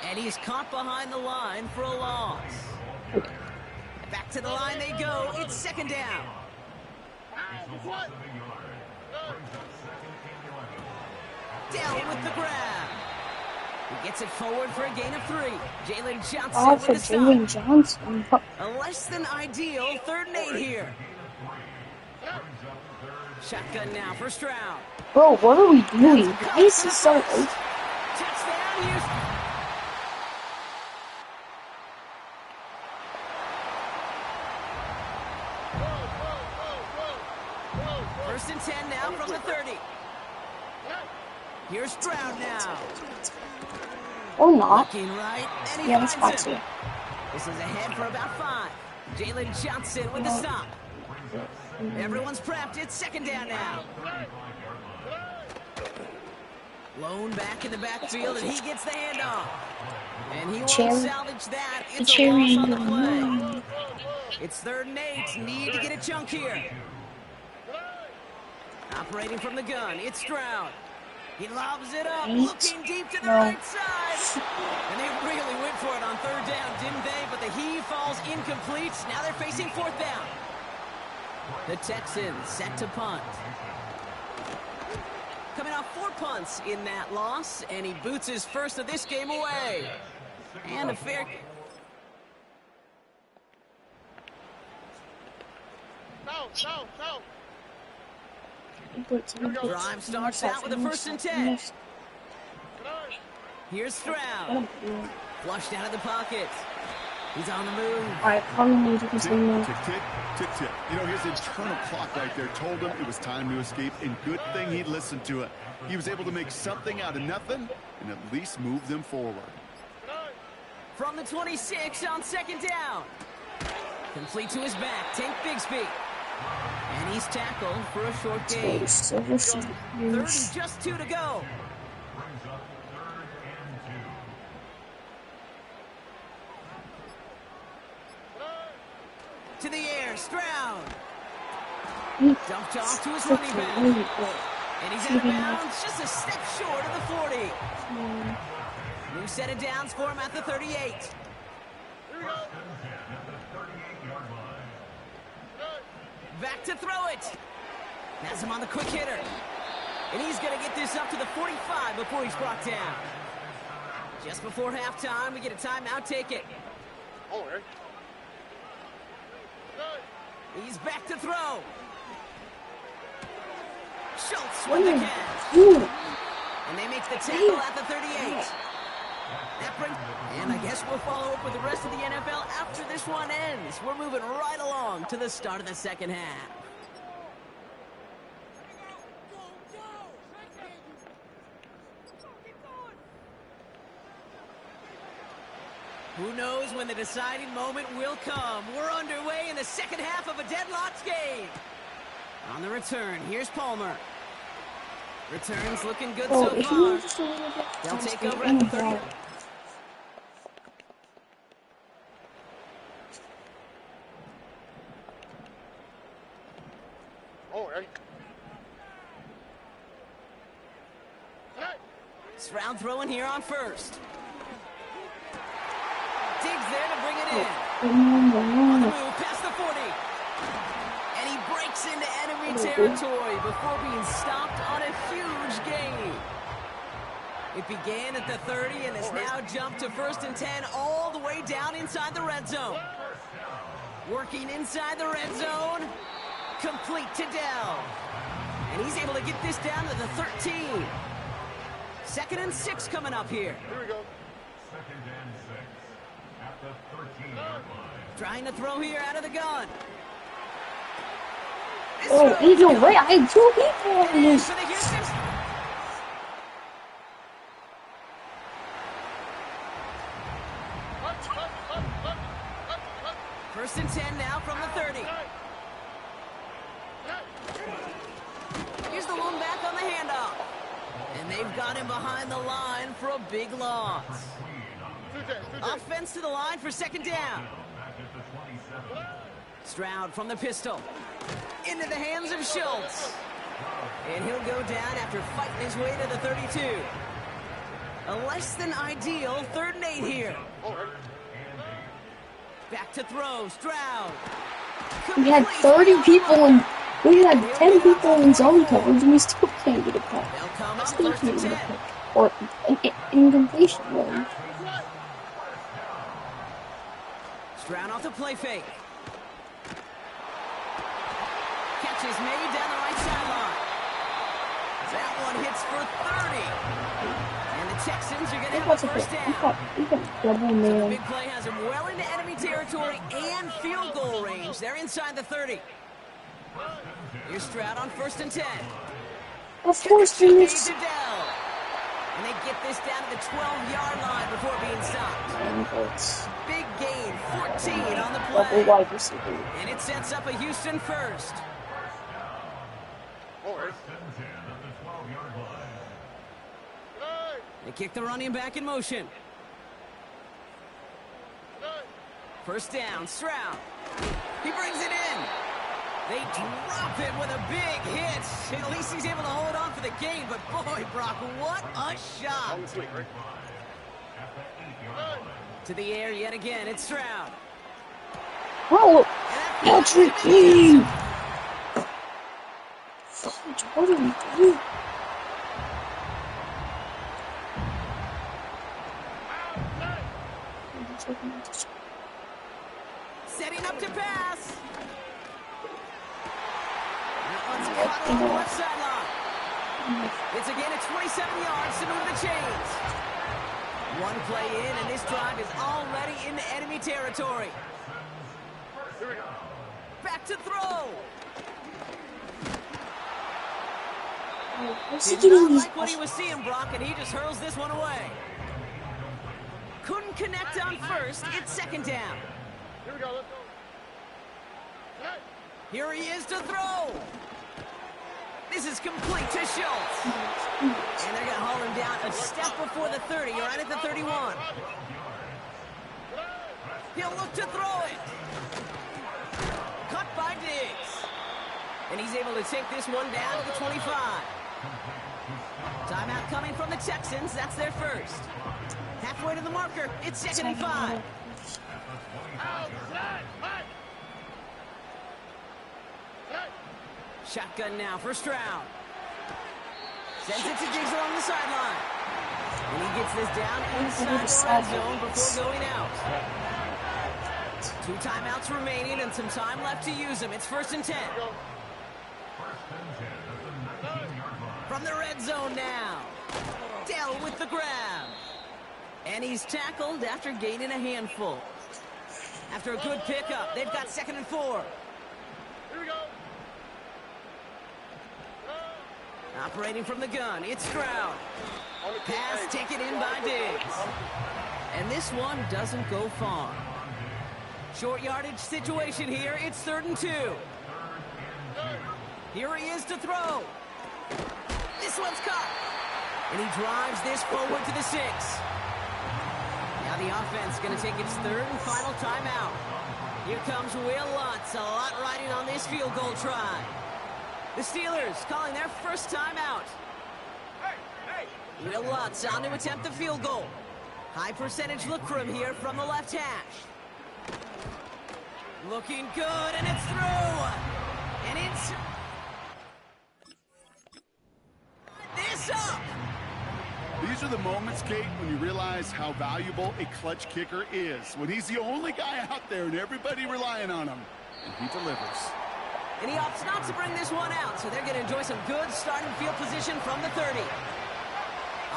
S2: And he's caught behind the line for a loss. Back to the line they go. It's second down. Down with the grab. He gets it forward for a gain of 3. Jalen Johnson
S7: Oh,
S2: with
S7: for
S2: the stop.
S7: Jalen Johnson.
S2: A less than ideal 3rd and 8 here. Shotgun now for Stroud.
S7: Bro, what are we doing? Why is he so open?
S2: Touchdown, Houston. First and 10 now from the 30. Here's Stroud now.
S7: Or not.
S2: Looking right, and he
S7: Yeah, that's
S2: finds
S7: fine
S2: it.
S7: too.
S2: This is ahead for about 5. Jalen Johnson with the stop. Everyone's prepped. It's second down now. Blown back in the backfield, and he gets the handoff. And he won't salvage that. It's a loss on the play. It's 3rd and 8. Need to get a chunk here. Operating from the gun, it's Stroud. He lobs it up, looking deep to the right side. And they really went for it on 3rd down, didn't they? But the heave falls incomplete. Now they're facing 4th down. The Texans set to punt. Coming off 4 punts in that loss, and he boots his first of this game away. And a fair... Drive starts out with a 1st and 10. Here's Stroud. Flushed out of the pocket. He's on the move.
S7: Alright, probably need to continue.
S4: Tick, tick, tick, tick. You know, his internal clock right there told him it was time to escape, and good thing he listened to it. He was able to make something out of nothing and at least move them forward.
S2: From the 26 on 2nd down. Complete to his back, Tank Bigsby. And he's tackled for a short gain. 3rd and just 2 to go. To the air, Stroud. Dumped off to his running back. And he's out of bounds, just a step short of the 40. New set of downs for him at the 38. Back to throw it. Has him on the quick hitter. And he's going to get this up to the 45 before he's brought down. Just before halftime, we get a timeout. Take it. He's back to throw. Schultz with the catch. And they make the tackle at the 38. That brings, and I guess we'll follow up with the rest of the NFL after this one ends. We're moving right along to the start of the 2nd half. Who knows when the deciding moment will come? We're underway in the 2nd half of a deadlocked game. On the return, here's Palmer. Returns looking good so far. They'll take over at the 30. Stroud throwing here on 1st. Diggs there to bring it in. On the move, past the 40. And he breaks into enemy territory before being stopped on a huge gain. It began at the 30 and has now jumped to 1st and 10 all the way down inside the red zone. Working inside the red zone. Complete to Dell. And he's able to get this down to the 13. 2nd and 6 coming up here.
S8: Here we go.
S3: 2nd and 6 at the 13-yard line.
S2: Trying to throw here out of the gun.
S7: Oh, either way, I had 2 people on this.
S2: For the Houston. First and 10 now from the 30. Here's the one back on the handoff. And they've got him behind the line for a big loss. Offense to the line for 2nd down. Stroud from the pistol. Into the hands of Schultz. And he'll go down after fighting his way to the 32. A less than ideal 3rd and 8 here. Back to throw, Stroud.
S7: We had 30 people in, we had 10 people in zone coverage and we still can't get a call. Still can't get a call. Or an incompletion, really.
S2: Stroud off the play fake. Catch is made down the right sideline. That one hits for 30. And the Texans are going to have a first down. So the big play has him well into enemy territory and field goal range. They're inside the 30. Here's Stroud on 1st and 10.
S7: Of course,
S2: Should be
S7: Phoenix.
S2: Goodell. And they get this down to the 12-yard line before being stopped.
S7: And it's
S2: Big gain, 14 on the
S7: double
S2: play.
S7: wide receiver.
S2: And it sets up a Houston first.
S3: First and 10 at the 12-yard line.
S2: They kick the running back in motion. First down, Stroud. He brings it in. They drop it with a big hit. At least he's able to hold on for the gain. But boy, Brock, what a shot. To the air yet again. It's Stroud.
S7: Oh, Patrick King. Fudge, what are we doing?
S2: Setting up to pass. That one's caught on the left sideline. It's a gain of 27 yards to move the chains. One play in, and this drive is already into enemy territory. Back to throw. Did not like what he was seeing, Brock, and he just hurls this one away. Couldn't connect on 1st. It's 2nd down.
S8: Here we go, let's go.
S2: Here he is to throw. This is complete to Schultz. And they're going to haul him down a step before the 30, right at the 31. He'll look to throw it. Cut by Diggs. And he's able to take this one down to the 25. Timeout coming from the Texans. That's their first. Halfway to the marker. It's 2nd and 5. Shotgun now for Stroud. Sends it to Diggs along the sideline. And he gets this down inside the red zone before going out. 2 timeouts remaining and some time left to use them. It's 1st and 10. From the red zone now. Dell with the grab. And he's tackled after gaining a handful. After a good pickup, they've got 2nd and 4.
S8: Here we go.
S2: Operating from the gun, it's Stroud. Pass taken in by Diggs. And this one doesn't go far. Short yardage situation here. It's 3rd and 2. Here he is to throw. This one's caught. And he drives this forward to the 6. Now the offense going to take its 3rd and final timeout. Here comes Will Lutz. A lot riding on this field goal try. The Steelers calling their first timeout. Will Lutz on to attempt the field goal. High percentage look for him here from the left hash. Looking good, and it's through. And it's... this up.
S4: These are the moments, Kate, when you realize how valuable a clutch kicker is. When he's the only guy out there and everybody relying on him. And he delivers.
S2: And he opts not to bring this one out, so they're going to enjoy some good starting field position from the 30.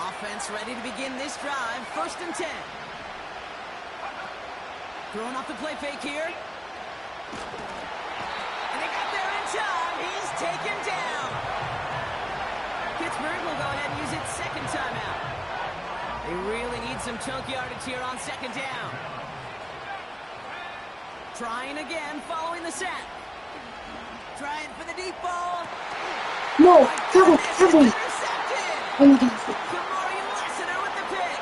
S2: Offense ready to begin this drive. 1st and 10. Throwing off the play fake here. And they got there in time. He's taken down. Pittsburgh will go ahead and use its 2nd timeout. They really need some chunk yardage here on 2nd down. Trying again following the sack. Trying for the deep ball.
S7: No, cover.
S2: Intercepted.
S7: Oh my God.
S2: Kamari Lassiter with the pick.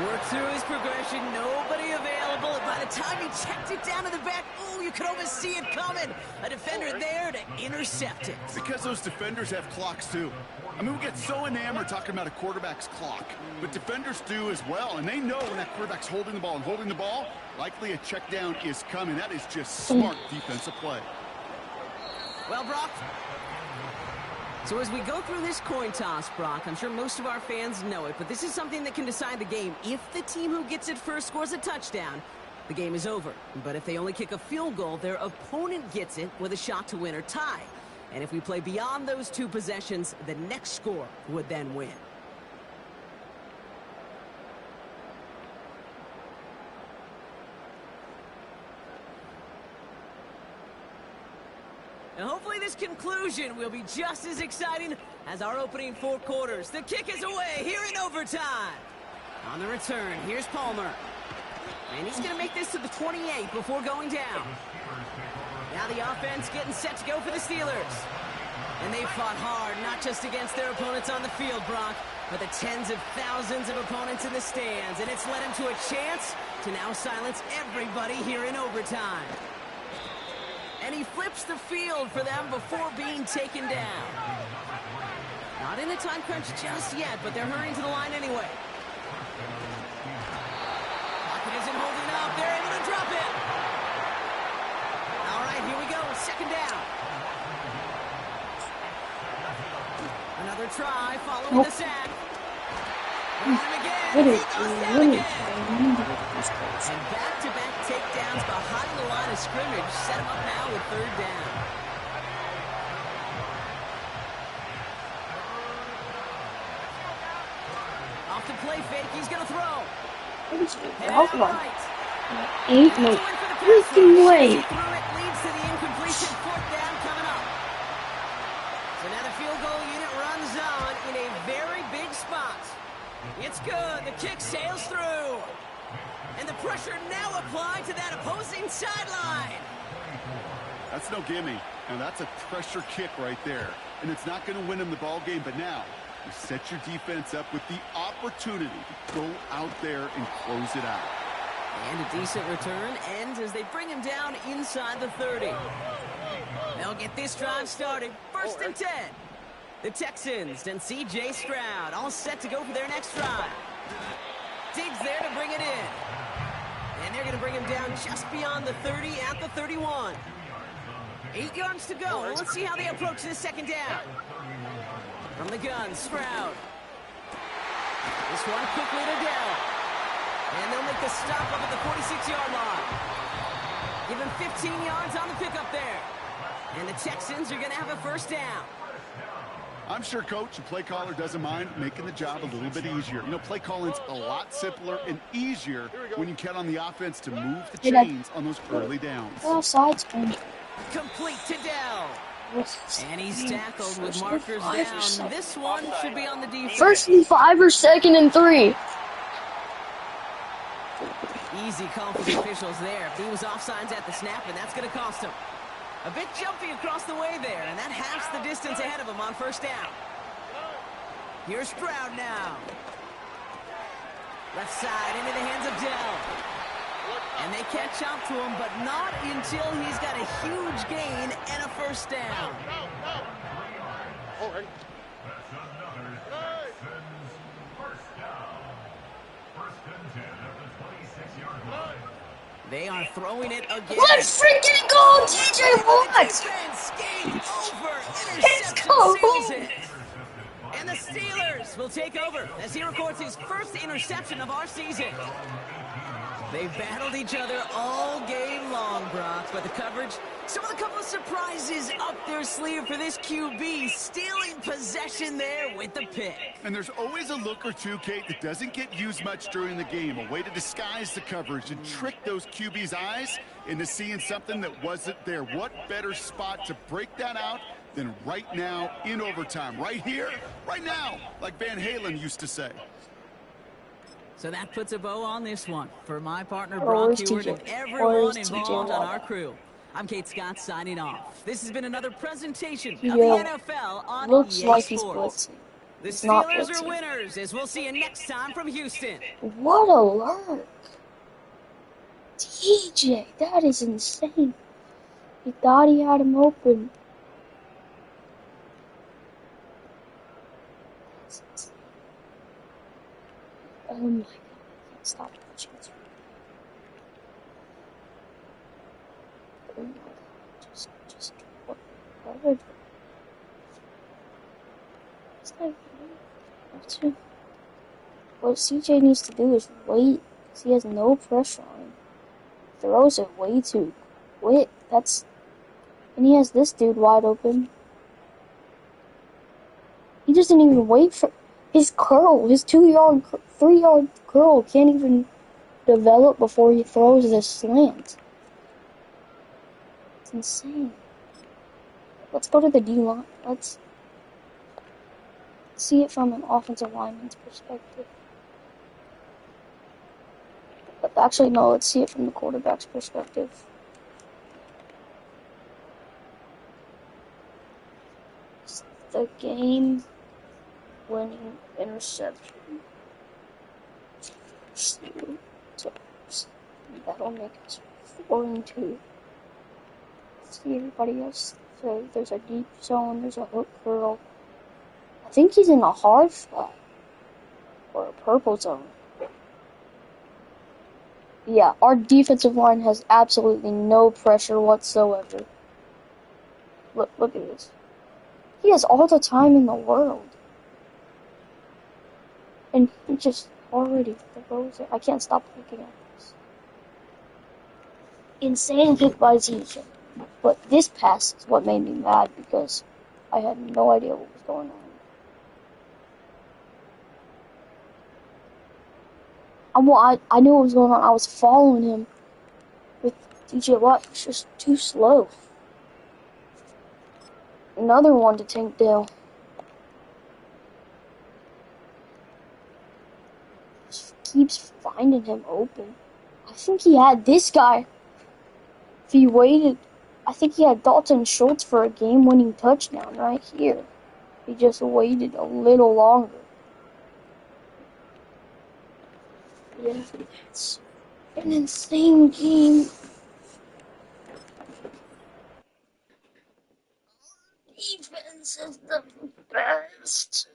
S2: Worked through his progression. Nobody available. And by the time he checked it down to the back, oh, you could almost see it coming. A defender there to intercept it.
S4: Because those defenders have clocks, too. I mean, we get so enamored talking about a quarterback's clock, but defenders do as well, and they know when that quarterback's holding the ball, likely a check down is coming. That is just smart defensive play.
S2: Well, Brock, so as we go through this coin toss, Brock, I'm sure most of our fans know it, but this is something that can decide the game. If the team who gets it first scores a touchdown, the game is over. But if they only kick a field goal, their opponent gets it with a shot to win or tie. And if we play beyond those 2 possessions, the next score would then win. And hopefully this conclusion will be just as exciting as our opening 4 quarters. The kick is away here in overtime. On the return, here's Palmer. And he's going to make this to the 28 before going down. Now the offense getting set to go for the Steelers. And they fought hard, not just against their opponents on the field, Brock, but the tens of thousands of opponents in the stands. And it's led him to a chance to now silence everybody here in overtime. And he flips the field for them before being taken down. Not in a time crunch just yet, but they're hurrying to the line anyway. Pocket isn't holding up. They're able to drop it. All right, here we go. Second down. Another try, following the sack. And back-to-back takedowns behind the line of scrimmage set him up now with third down. Off the play fake, he's going to throw.
S7: Hold on. Ain't no freaking way.
S2: Leads to the incompletion, fourth down coming up. So now the field goal unit runs on in a very big spot. It's good. The kick sails through. And the pressure now applied to that opposing sideline.
S4: That's no gimme. Now that's a pressure kick right there. And it's not going to win him the ball game, but now you set your defense up with the opportunity to go out there and close it out.
S2: And a decent return ends as they bring him down inside the 30. They'll get this drive started. First and 10. The Texans and C.J. Stroud all set to go for their next drive. Diggs there to bring it in. And they're going to bring him down just beyond the 30 at the 31. 8 yards to go. Let's see how they approach this second down. From the gun, Stroud. This one quickly to Dell. And they'll make the stop up at the 46-yard line. Give him 15 yards on the pickup there. And the Texans are going to have a first down.
S4: I'm sure coach and play caller doesn't mind making the job a little bit easier. You know, play calling's a lot simpler and easier when you count on the offense to move the chains on those early downs.
S7: Sides
S2: complete to Dell. And he's tackled with markers down. This one should be on the defense.
S7: First and 5 or second and 3.
S2: Easy call for the officials there. He was offsides at the snap, and that's going to cost him. A bit jumpy across the way there, and that halves the distance ahead of him on first down. Here's Stroud now. Left side into the hands of Dell. And they catch up to him, but not until he's got a huge gain and a first down.
S8: All right.
S3: That's another Texans first down. First and 10 at the 26-yard line.
S2: They are throwing it again.
S7: Let's freaking go, TJ Watt!
S2: Defense game over.
S7: Let's go!
S2: Seals it. And the Steelers will take over as he records his first interception of our season. They've battled each other all game long, Brock, but the coverage, some of the couple of surprises up their sleeve for this QB, stealing possession there with the pick.
S4: And there's always a look or two, Kate, that doesn't get used much during the game, a way to disguise the coverage and trick those QB's eyes into seeing something that wasn't there. What better spot to break that out than right now in overtime? Right here, right now, like Van Halen used to say.
S2: So that puts a bow on this one. For my partner, Brock Hewitt, and everyone involved on our crew, I'm Kate Scott signing off. This has been another presentation of the NFL on
S7: Looks
S2: EA
S7: like he's
S2: Sports.
S7: blitzing.
S2: The Steelers are winners, as we'll see you next time from Houston.
S7: What a lurk. TJ, that is insane. He thought he had him open. Oh my god, I can't stop watching this. Oh my god, just what? It's like, what CJ needs to do is wait, because he has no pressure on him. Throws it way too quick. And he has this dude wide open. He doesn't even wait for his curl, his 2-yard, 3-yard curl can't even develop before he throws this slant. It's insane. let's go to the D line. Let's see it from an offensive lineman's perspective. Actually, no, let's see it from the quarterback's perspective. It's the game-winning interception. So that'll make us 4-2. See everybody else. So there's a deep zone, there's a hook curl. I think he's in a hard spot. Or a purple zone. Yeah, our defensive line has absolutely no pressure whatsoever. Look at this. He has all the time in the world. And he just already throws it. I can't stop looking at this. Insane hit by ZJ. But this pass is what made me mad because I had no idea what was going on. I knew what was going on. I was following him with DJ Watt. It's just too slow. Another one to Tank Dale. Just keeps finding him open. I think he had this guy. If he waited, I think he had Dalton Schultz for a game-winning touchdown right here. He just waited a little longer. Yeah, it's an insane game. Defense is the best.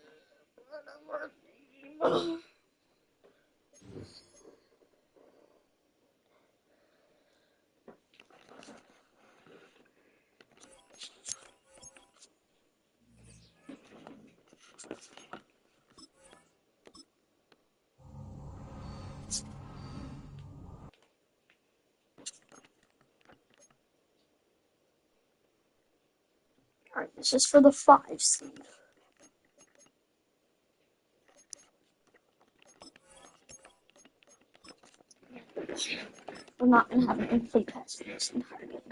S7: Alright, this is for the 5 seed. We're not gonna have an incomplete pass for this entire game.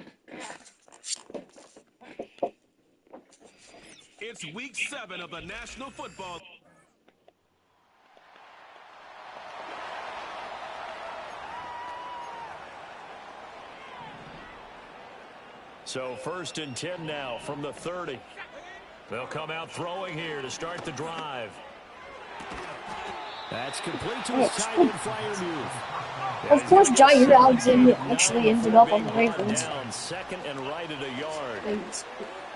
S1: It's week 7 of the National Football.
S9: So 1st and 10 now from the 30. They'll come out throwing here to start the drive. That's complete to his tight end flyer move.
S7: Of course, Jair Alexander actually ended up on the Ravens.
S9: Down 2nd and right at a yard.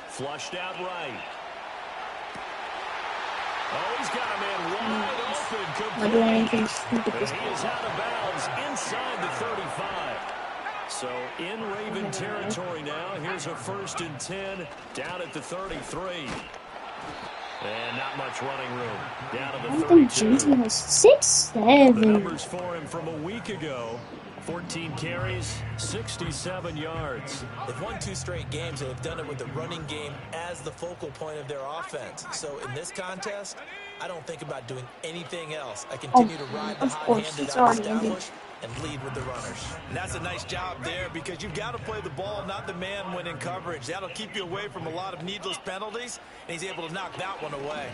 S9: Flushed out right. Oh, he's got a man wide open.
S7: Not doing anything stupid this
S9: He is out of bounds inside the 35. So in Raven territory now. Here's a 1st and 10 down at the 33. And not much running room. Down to the 32.
S7: JT has 6'7".
S9: The numbers for him from a week ago. 14 carries, 67 yards.
S10: They've won 2 straight games, and they've done it with the running game as the focal point of their offense. So in this contest, I don't think about doing anything else. I continue to ride the hot-handed established and lead with the runners.
S11: And that's a nice job there because you've got to play the ball, not the man when in coverage. That'll keep you away from a lot of needless penalties, and he's able to knock that one away.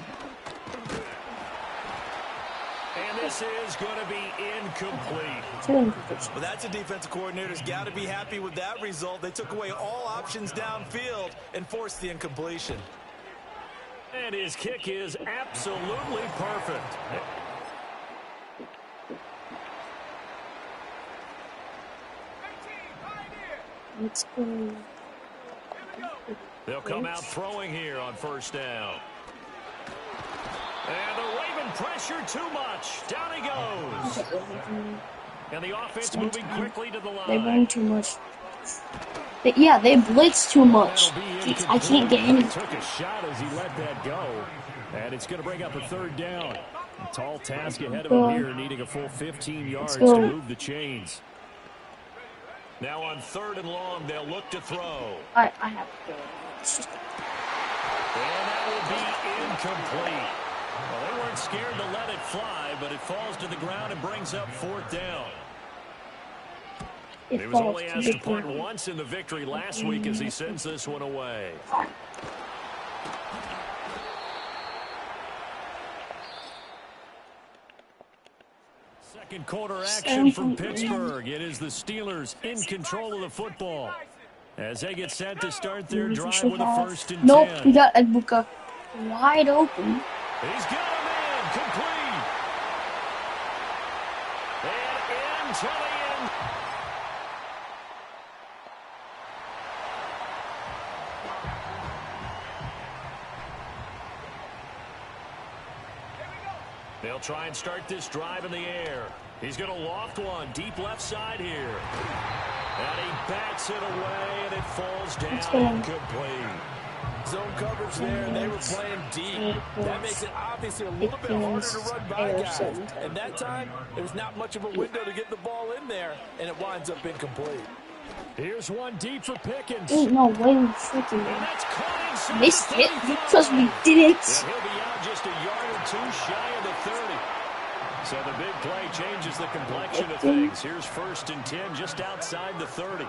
S9: And this is going to be incomplete.
S11: Well, that's a defensive coordinator's got to be happy with that result. They took away all options downfield and forced the incompletion.
S9: And his kick is absolutely perfect.
S7: Let's go.
S9: They'll come out throwing here on 1st down. And the Raven pressure too much. Down he goes. And the offense moving quickly to the line.
S7: They run too much. They blitz too much. I can't get any.
S9: Took a shot as he let that go. And it's going to bring up a 3rd down. A tall task ahead of him here, needing a full 15 yards to move the chains. Now on 3rd and long, they'll look to throw.
S7: I have to go.
S9: And that will be incomplete. Well, they weren't scared to let it fly, but it falls to the ground and brings up 4th down. He was only asked to punt once in the victory last week as he sends this one away. Second quarter action from Pittsburgh. It is the Steelers in control of the football as they get set to start their drive with a 1st and 10.
S7: Nope, we got Edbuka wide open.
S9: He's got him in, complete. And into the end. They'll try and start this drive in the air. He's going to loft one deep left side here. And he bats it away, and it falls down incomplete.
S11: Zone coverage there, and they were playing deep. That makes it obviously a little bit harder to run by guys. And that time, there's not much of a window to get the ball in there, and it winds up incomplete.
S9: Here's one deep for Pickens.
S7: Ain't no way we freaking missed it because we did it.
S9: And he'll be out just a yard or two shy of the 30. So the big play changes the complexion of things. Here's 1st and 10 just outside the 30.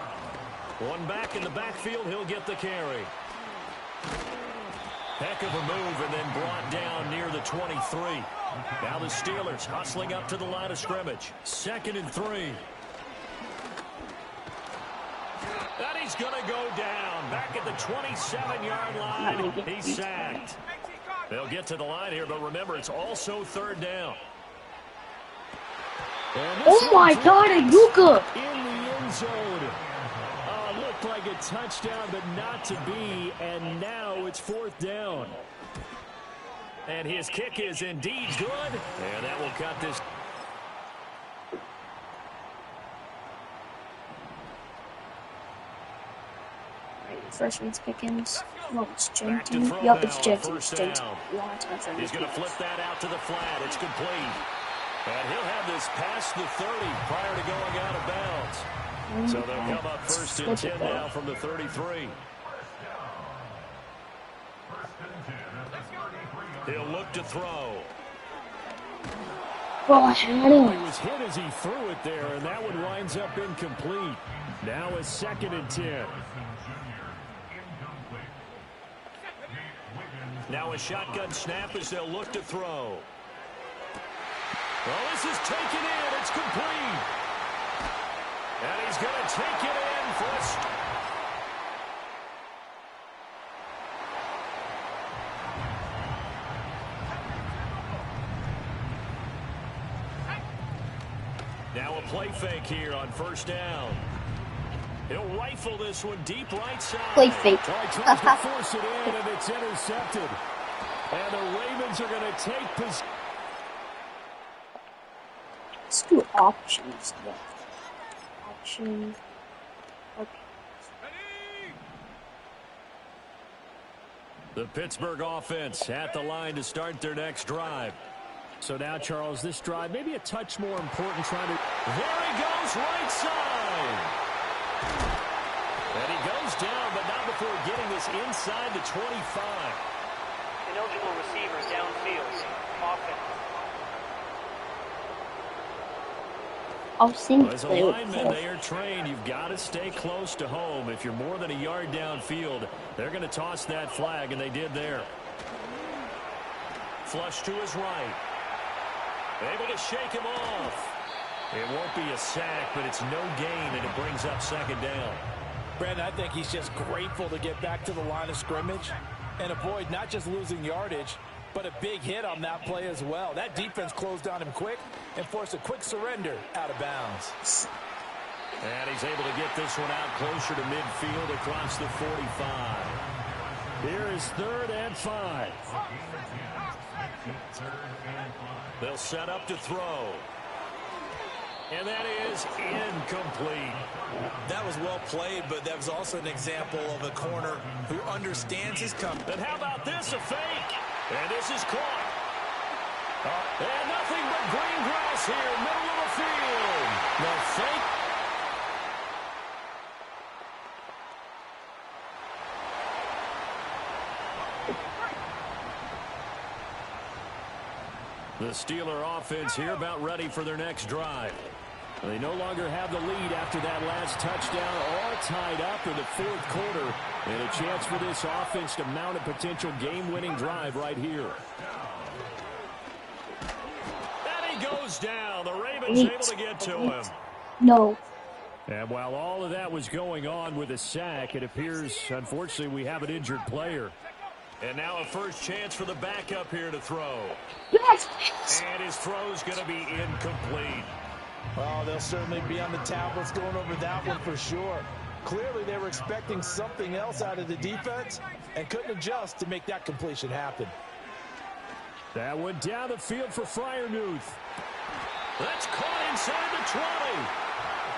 S9: One back in the backfield, he'll get the carry. Heck of a move and then brought down near the 23. Now the Steelers hustling up to the line of scrimmage. 2nd and 3. And he's going to go down. Back at the 27-yard line. He's sacked. They'll get to the line here, but remember, it's also 3rd down.
S7: Oh my God, Edbuka!
S9: In the end zone. Looked like a touchdown, but not to be. And now it's 4th down. And his kick is indeed good. And that will cut this.
S7: First one's Pickens. No, it's Jenkins. Yup, it's Jenkins.
S9: He's going to flip that out to the flat. It's complete. And he'll have this past the 30 prior to going out of bounds. So they'll come up 1st and 10 now from the 33. He'll look to throw.
S7: Oh, I had
S9: He
S7: him.
S9: was hit as he threw it there, and that one winds up incomplete. Now it's 2nd and 10. Now a shotgun snap as they'll look to throw. Well, this is taken in. It's complete. And he's going to take it in for a... Now a play fake here on 1st down. He'll rifle this one deep right side.
S7: Play fake.
S9: Tries to force it in, and it's intercepted. And the Ravens are going to take possession.
S7: Let's do options. Yeah. Option. Okay.
S9: The Pittsburgh offense at the line to start their next drive. So now, Charles, this drive maybe a touch more important trying to... There he goes, right side. And he goes down, but not before getting this inside the 25.
S12: Ineligible receivers downfield. Offense.
S9: As a lineman, they are trained. You've got to stay close to home. If you're more than a yard downfield, they're going to toss that flag, and they did there. Flush to his right. Able to shake him off. It won't be a sack, but it's no gain, and it brings up 2nd down.
S11: Brandon, I think he's just grateful to get back to the line of scrimmage and avoid not just losing yardage, but a big hit on that play as well. That defense closed on him quick and forced a quick surrender out of bounds.
S9: And he's able to get this one out closer to midfield across the 45. Here is 3rd and 5. They'll set up to throw. And that is incomplete.
S11: That was well played, but that was also an example of a corner who understands his coverage.
S9: And how about this, a fake? And this is caught. And nothing but green grass here, middle of the field. The fake. The Steeler offense here about ready for their next drive. They no longer have the lead after that last touchdown, all tied up in the fourth quarter, and a chance for this offense to mount a potential game-winning drive right here. And he goes down. The Ravens able to get to him.
S7: No.
S9: And while all of that was going on with a sack, it appears, unfortunately, we have an injured player. And now a first chance for the backup here to throw.
S7: Yes.
S9: And his throw's going to be incomplete.
S11: Oh, they'll certainly be on the tablets going over that one for sure. Clearly, they were expecting something else out of the defense and couldn't adjust to make that completion happen.
S9: That went down the field for Freiermuth. That's caught inside the 20.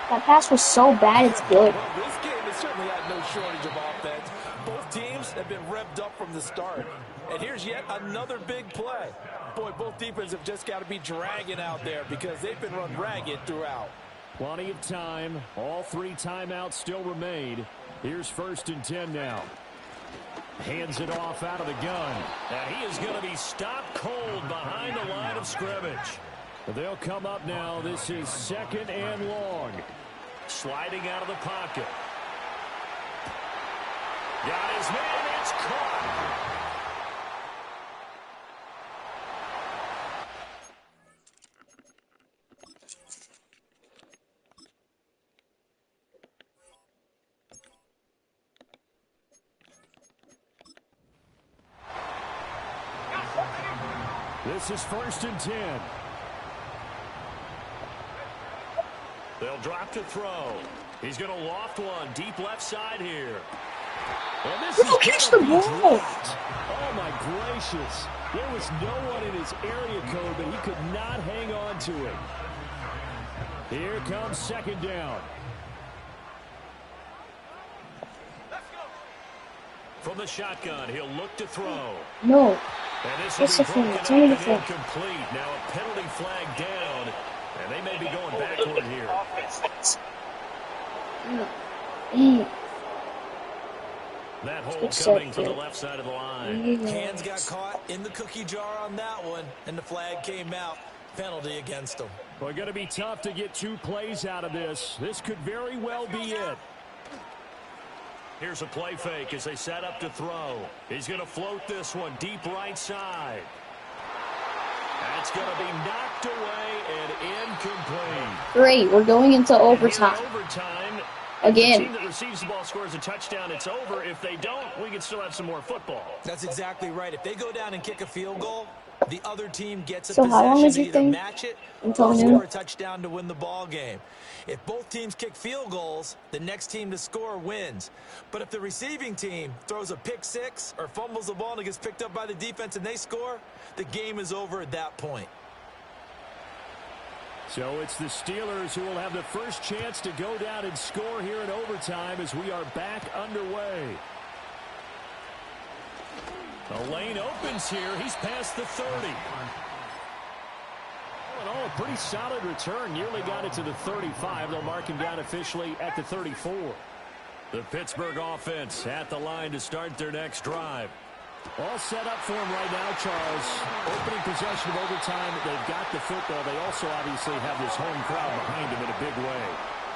S7: That pass was so bad, it's good.
S11: Well, this game has certainly had no shortage of offense. Both teams have been revved up from the start. And here's yet another big play. Boy, both defenses have just got to be dragging out there because they've been run ragged throughout.
S9: Plenty of time. All 3 timeouts still remain. Here's 1st and 10 now. Hands it off out of the gun. And he is going to be stopped cold behind the line of scrimmage. They'll come up now. This is 2nd and long. Sliding out of the pocket. Got his man. It's caught. This is 1st and 10. They'll drop to throw. He's going to loft one deep left side here. And this is
S7: catch the ball.
S9: Oh, my gracious. There was no one in his area code, but he could not hang on to it. Here comes 2nd down. From the shotgun, he'll look to throw.
S7: No.
S9: And this
S7: It's
S9: will
S7: a
S9: be
S7: flag.
S9: broken
S7: It's
S9: up
S7: only a
S9: and
S7: flag.
S9: incomplete. Now a penalty flag down, and they may be going backward here.
S7: Mm.
S9: That hold
S7: It's
S9: coming
S7: so
S9: from the
S7: good.
S9: left side of the line.
S10: Hands got caught in the cookie jar on that one, and the flag came out. Penalty against them.
S9: Well, going to be tough to get 2 plays out of this. This could very well be it. Here's a play fake as they set up to throw. He's going to float this one deep right side. That's going to be knocked away and incomplete.
S7: Great, we're going into overtime.
S9: Overtime.
S7: Again.
S9: If the team that receives the ball scores a touchdown, it's over. If they don't, we can still have some more football.
S10: That's exactly right. If they go down and kick a field goal, the other team gets a
S7: So how long
S10: possession
S7: is
S10: to
S7: your
S10: either
S7: thing?
S10: match it
S7: Until
S10: or
S7: noon?
S10: score a touchdown to win the ball game. If both teams kick field goals, the next team to score wins. But if the receiving team throws a pick six or fumbles the ball and it gets picked up by the defense and they score, the game is over at that point.
S9: So it's the Steelers who will have the first chance to go down and score here in overtime as we are back underway. The lane opens here. He's past the 30. All in all, a pretty solid return. Nearly got it to the 35. They'll mark him down officially at the 34. The Pittsburgh offense at the line to start their next drive. All set up for him right now, Charles. Opening possession of overtime. They've got the football. They also obviously have this home crowd behind them in a big way.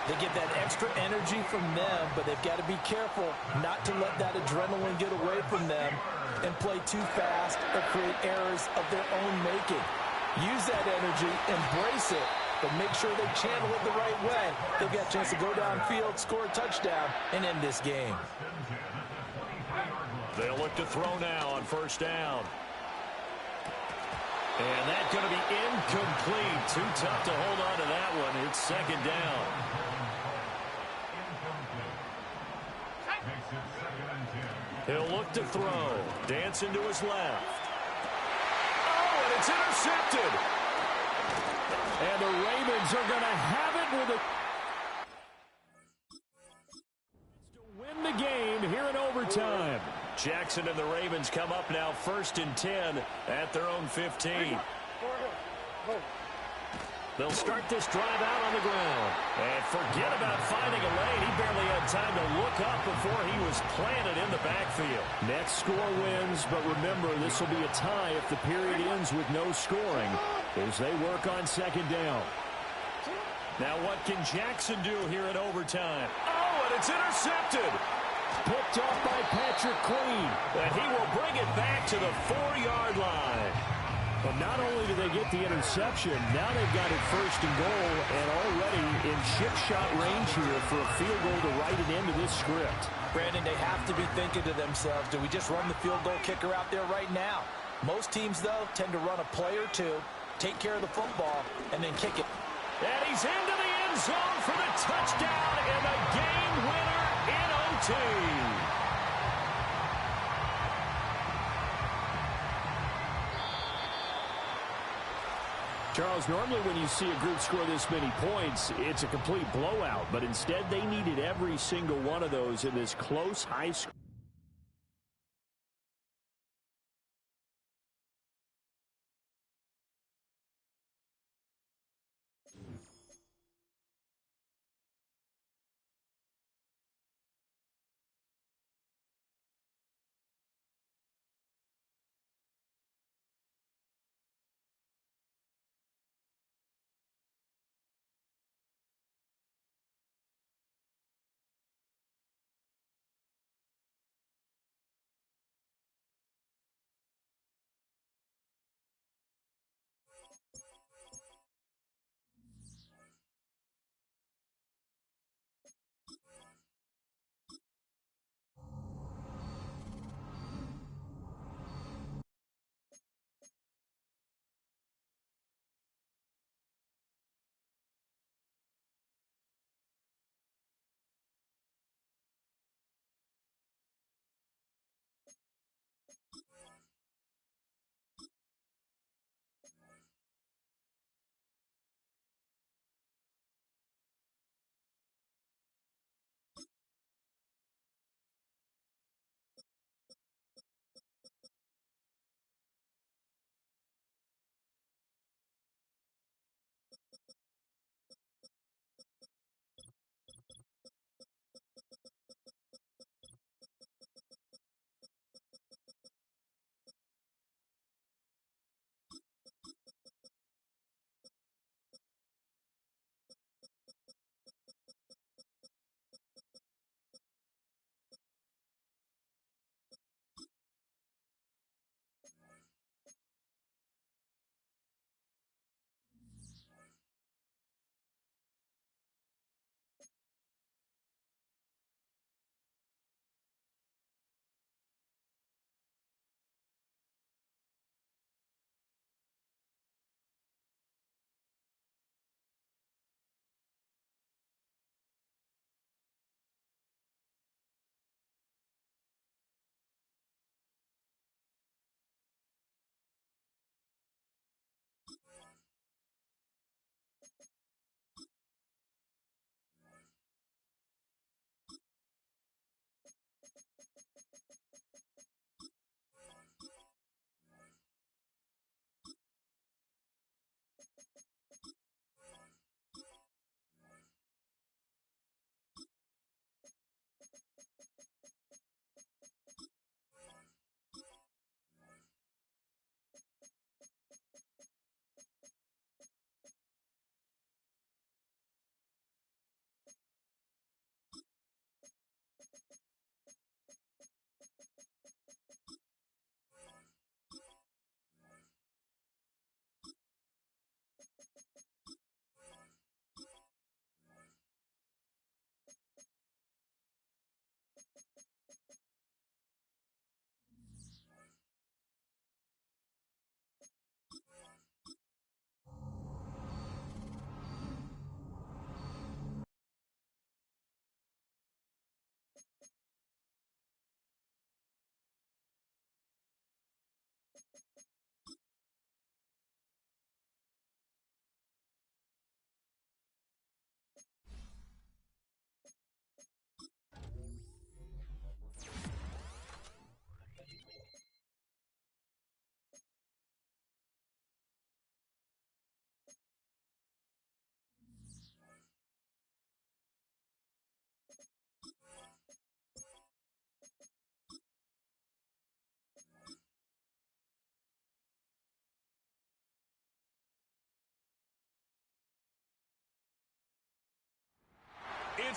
S11: They get that extra energy from them, but they've got to be careful not to let that adrenaline get away from them and play too fast or create errors of their own making. Use that energy, embrace it, but make sure they channel it the right way. They've got a chance to go downfield, score a touchdown, and end this game.
S9: They'll look to throw now on first down. And that's going to be incomplete. Too tough to hold on to that one. It's second down. He'll look to throw. Dancing to his left. Oh, and it's intercepted. And the Ravens are going to have it with a... to win the game here in overtime. Jackson and the Ravens come up now first and 10 at their own 15. They'll start this drive out on the ground. And forget about finding a lane. He barely had time to look up before he was planted in the backfield. Next score wins, but remember, this will be a tie if the period ends with no scoring as they work on second down. Now what can Jackson do here in overtime? Oh, and it's intercepted. Picked off by Patrick Queen. And he will bring it back to the 4-yard line.
S13: But not only do they get the interception, now they've got it first and goal and already in chip shot range here for a field goal to write an end to this script.
S11: Brandon, they have to be thinking to themselves, do we just run the field goal kicker out there right now? Most teams, though, tend to run a play or two, take care of the football, and then kick it.
S9: And he's into the end zone for the touchdown and the game winner in OT.
S13: Charles, normally when you see a group score this many points, it's a complete blowout. But instead, they needed every single one of those in this close, high-scoring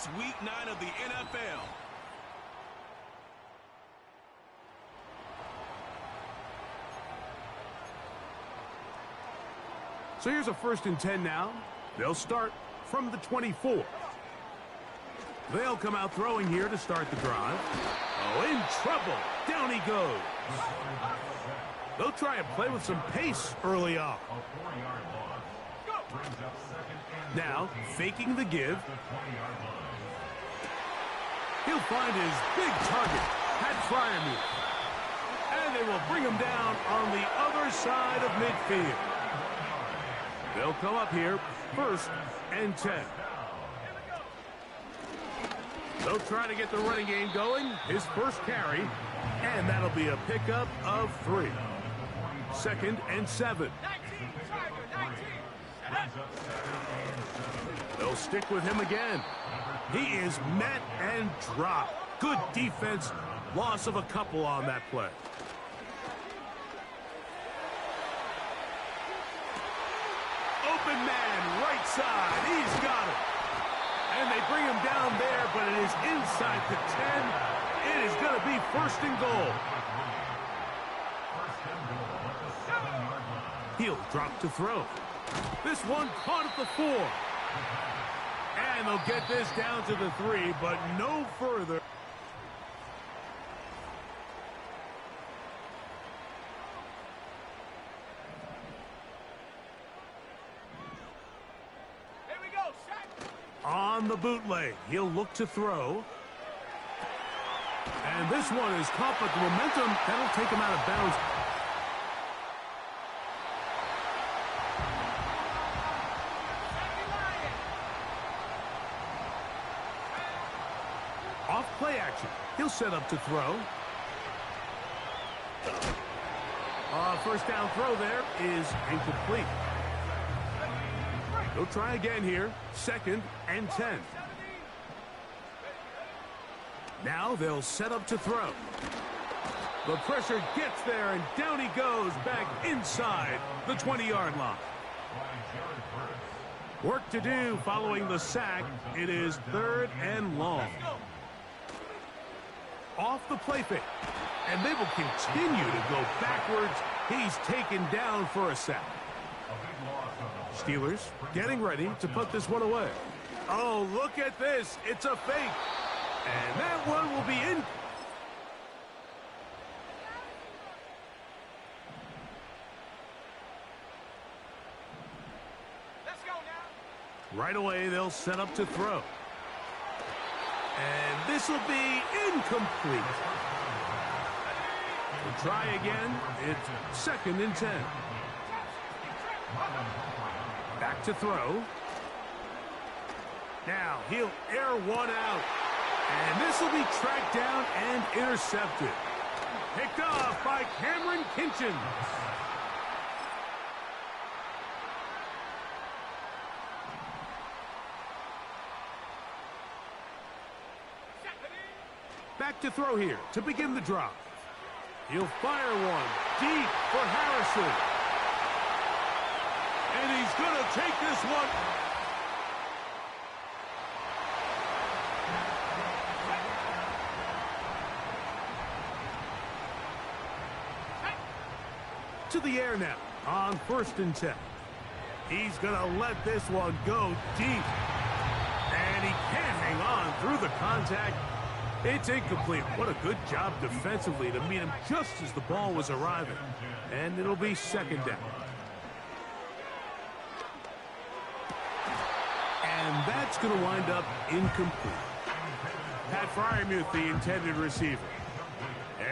S1: It's week 9 of the NFL.
S5: So here's a 1st and 10 now. They'll start from the 24. They'll come out throwing here to start the drive. Oh, in trouble. Down he goes. They'll try and play with some pace early on. Now, faking the give. He'll find his big target, Pat Fryermuth. And they will bring him down on the other side of midfield. They'll come up here, 1st and 10. They'll try to get the running game going. His first carry, and that'll be a pickup of 3. 2nd and 7. They'll stick with him again. He is met and dropped. Good defense. Loss of a couple on that play. Open man, right side. He's got it. And they bring him down there, but it is inside the 10. It is going to be 1st and goal. He'll drop to throw. This one caught at the 4. And they'll get this down to the 3, but no further. On the bootleg, he'll look to throw. And this one is caught, but the momentum, that'll take him out of bounds. Off play action, he'll set up to throw. 1st down throw there is incomplete. They'll try again here, 2nd and 10. Now they'll set up to throw. The pressure gets there, and down he goes back inside the 20-yard line. Work to do following the sack. It is 3rd and long. Off the play fake, and they will continue to go backwards. He's taken down for a sack. Steelers getting ready to put this one away. Oh, look at this. It's a fake. And that one will be in.
S8: Let's go now.
S5: Right away, they'll set up to throw. And this will be incomplete. We'll try again. It's 2nd and 10. Back to throw. Now he'll air one out. And this will be tracked down and intercepted. Picked off by Cameron Kinchen. Back to throw here to begin the drop. He'll fire one deep for Harrison. And he's going to take this one. To the air now on 1st and 10. He's going to let this one go deep. And he can't hang on through the contact. It's incomplete. What a good job defensively to meet him just as the ball was arriving. And it'll be 2nd down. And that's going to wind up incomplete. Pat Fryermuth, the intended receiver.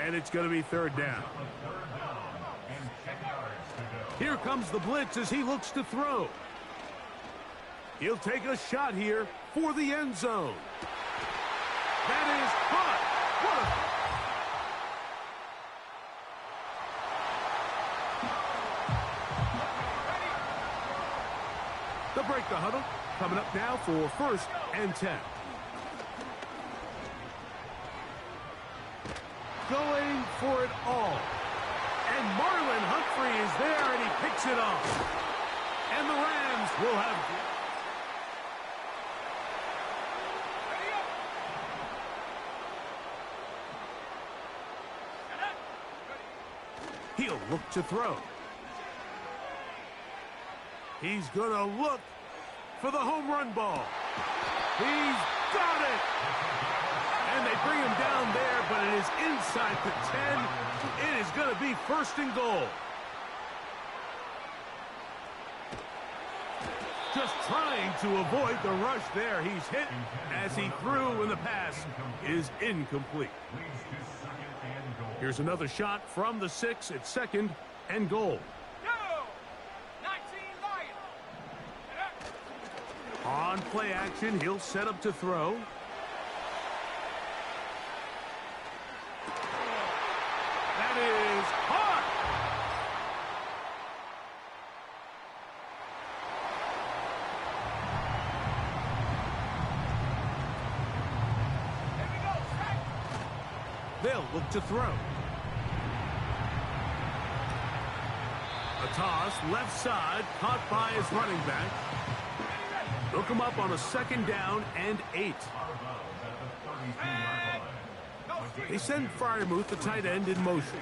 S5: And it's going to be 3rd down. Here comes the blitz as he looks to throw. He'll take a shot here for the end zone. That is caught. They'll break the huddle. Coming up now for 1st and 10. Going for it all. And Marlon Humphrey is there, and he picks it off. And the Rams will have... He'll look to throw. He's going to look for the home run ball. He's got it! And they bring him down there, but it is inside the 10. It is going to be first and goal. Just trying to avoid the rush there. He's hit as he threw, and the pass is incomplete. Here's another shot from the 6 at second and goal. On play action, he'll set up to throw. That is hot! They'll look to throw. A toss, left side, caught by his running back. They'll come up on a second down and 8. They send Freiermuth, the tight end, in motion.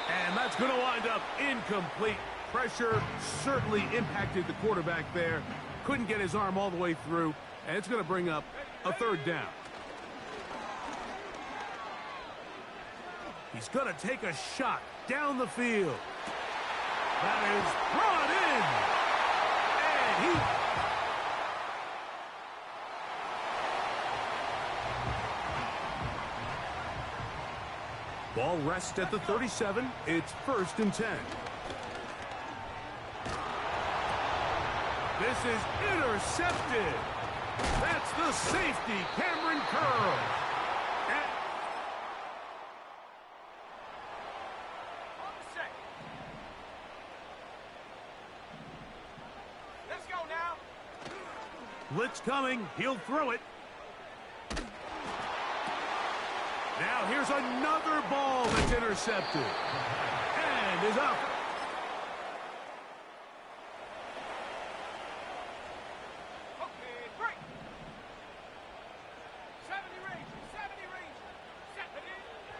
S5: And that's going to wind up incomplete. Pressure certainly impacted the quarterback there. Couldn't get his arm all the way through. And it's going to bring up a third down. He's going to take a shot down the field. That is brought in. And ball rests at the 37. It's first and 10. This is intercepted. That's the safety, Cameron Curl.
S8: Let's go now.
S5: Blitz coming. He'll throw it. Now here's another ball that's intercepted. And is up.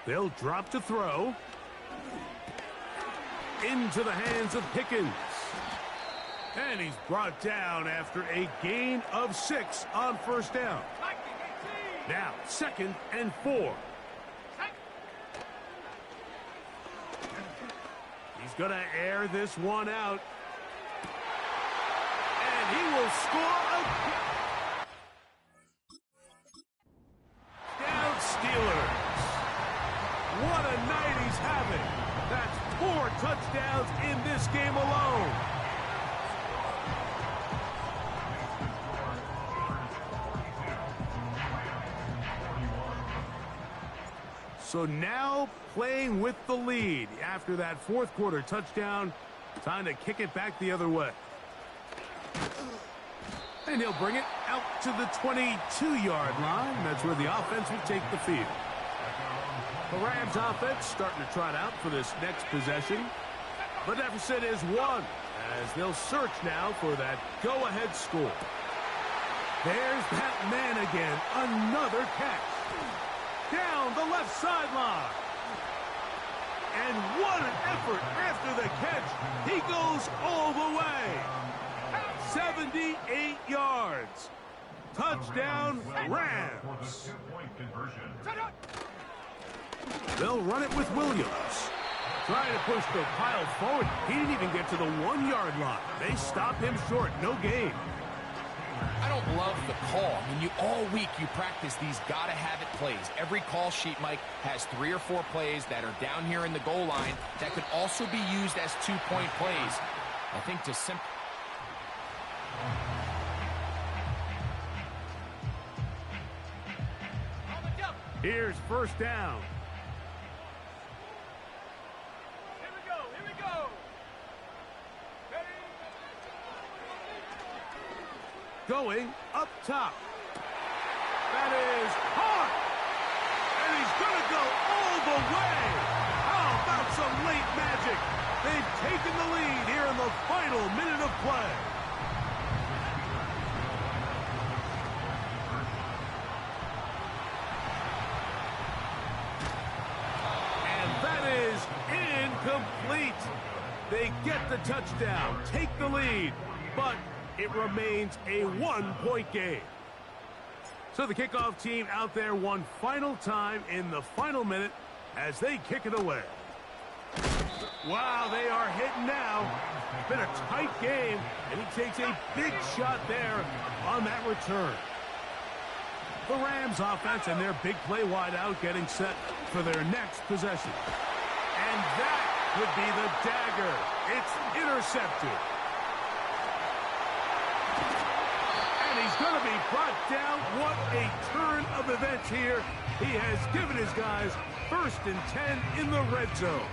S5: They'll drop to throw. Into the hands of Pickens. And he's brought down after a gain of 6 on first down. Now, second and 4. He's going to air this one out. And he will score a down Steelers. What a night he's having. That's 4 touchdowns in this game alone. So now playing with the lead after that fourth quarter touchdown. Time to kick it back the other way. And he'll bring it out to the 22-yard line. That's where the offense will take the field. The Rams offense starting to trot out for this next possession. The deficit is 1 as they'll search now for that go-ahead score. There's that man again. Another catch. Down the left sideline. And what an effort after the catch. He goes all the way. 78 yards. Touchdown, Rams. They'll run it with Williams. Trying to push the pile forward. He didn't even get to the 1-yard line. They stop him short. No gain.
S6: I don't love the call. I mean, all week you practice these gotta-have-it plays. Every call sheet, Mike, has 3 or 4 plays that are down here in the goal line that could also be used as 2-point plays. I think to simply...
S5: Here's first down.
S8: Here we go. Here we go.
S5: Going up top. That is hard. And he's going to go all the way. How about some late magic? They've taken the lead here in the final minute of play. incomplete. They get the touchdown, take the lead, but it remains a one-point game. So the kickoff team out there one final time in the final minute as they kick it away. Wow, they are hitting now. It's been a tight game, and he takes a big shot there on that return. The Rams offense and their big play wideout getting set for their next possession. And that would be the dagger. It's intercepted. And he's going to be brought down. What a turn of events here. He has given his guys 1st and 10 in the red zone.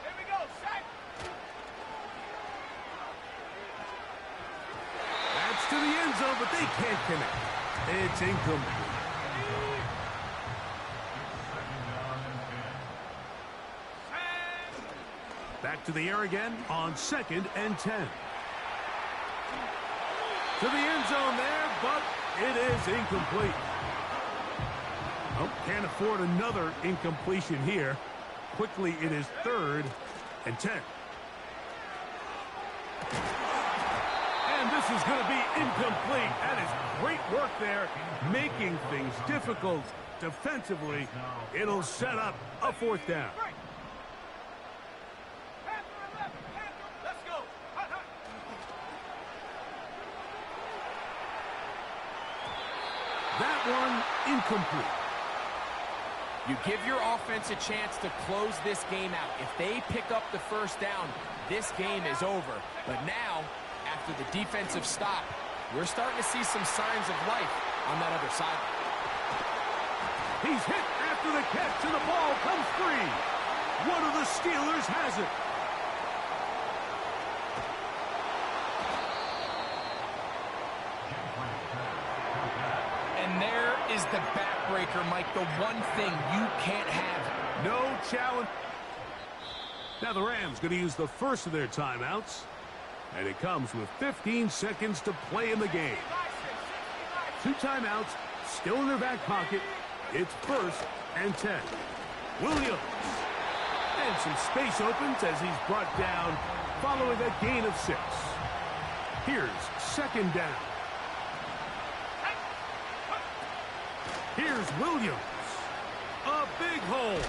S8: Here we go, set.
S5: That's to the end zone, but they can't connect. It's incomplete. Back to the air again on 2nd and 10. To the end zone there, but it is incomplete. Oh, can't afford another incompletion here. Quickly, it is 3rd and 10. And this is going to be incomplete. That is great work there, making things difficult defensively. It'll set up a 4th down.
S8: Let's go.
S5: That one incomplete.
S6: You give your offense a chance to close this game out. If they pick up the 1st down, this game is over. But now, after the defensive stop, we're starting to see some signs of life on that other side.
S5: He's hit after the catch, and the ball comes free. One of the Steelers has it.
S6: And there is the backbreaker, Mike, the one thing you can't have.
S5: No challenge. Now the Rams going to use the first of their timeouts, and it comes with 15 seconds to play in the game. 2 timeouts still in their back pocket. It's 1st and 10. Williams. And some space opens as he's brought down following a gain of 6. Here's 2nd down. Here's Williams. A big hole.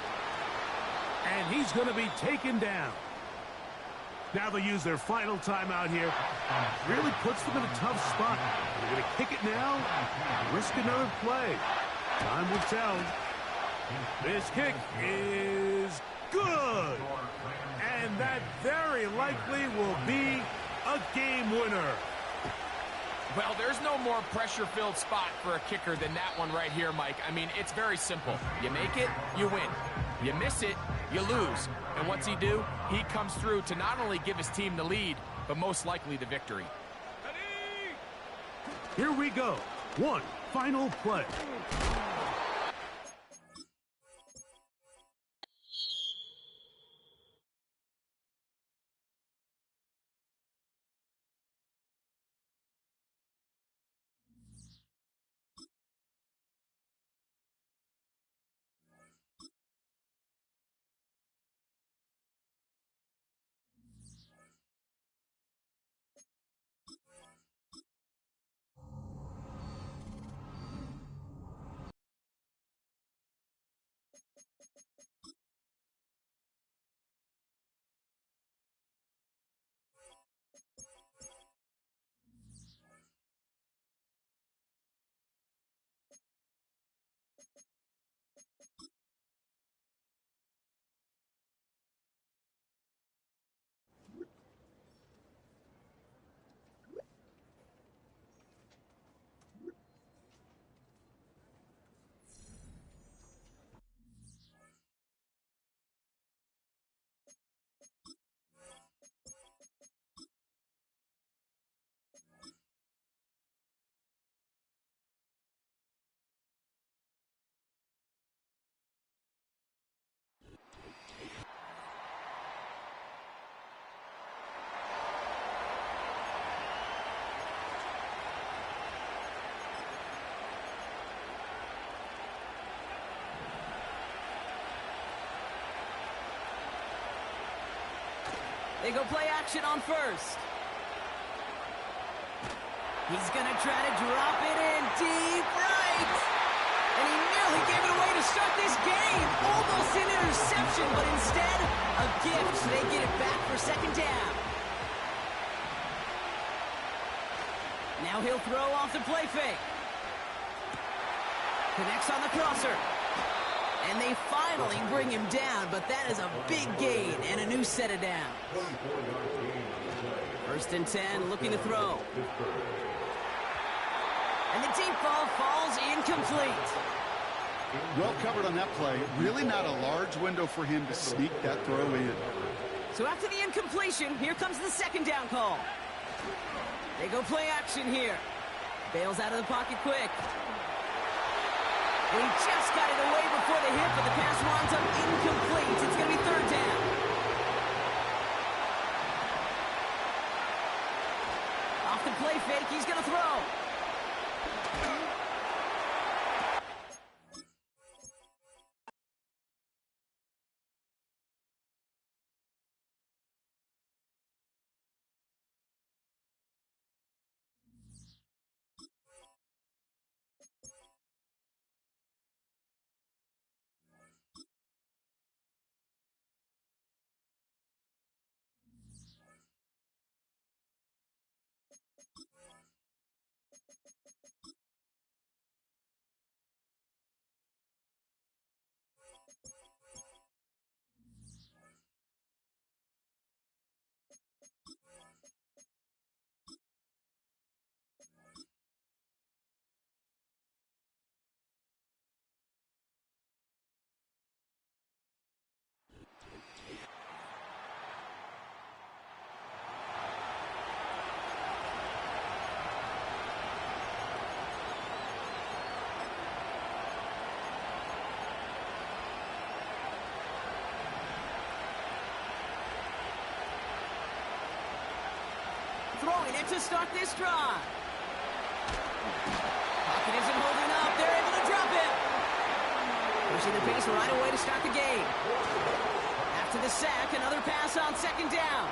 S5: And he's going to be taken down. Now they'll use their final timeout here. Really puts them in a tough spot. They're going to kick it now. Risk another play. Time will tell. This kick is good. And that very likely will be a game winner.
S6: Well, there's no more pressure-filled spot for a kicker than that one right here, Mike. I mean, it's very simple. You make it, you win. You miss it, you lose. And what's he do? He comes through to not only give his team the lead, but most likely the victory.
S5: Here we go. One final play.
S2: They go play action on first. He's going to try to drop it in deep right. And he nearly gave it away to start this game. Almost an interception, but instead, a gift. They get it back for second down. Now he'll throw off the play fake. Connects on the crosser. And they finally bring him down, but that is a big gain and a new set of down. 1st and 10, looking to throw. And the deep ball falls incomplete.
S4: Well covered on that play. Really not a large window for him to sneak that throw in.
S2: So after the incompletion, here comes the second down call. They go play action here. Bails out of the pocket quick. And he just got it away before the hit, but the pass winds up incomplete. It's going to be third down. Off the play fake, he's going to throw. Throwing it to start this drive. Pocket isn't holding up. They're able to drop it. Pushing the pace right away to start the game. After the sack, another pass on second down.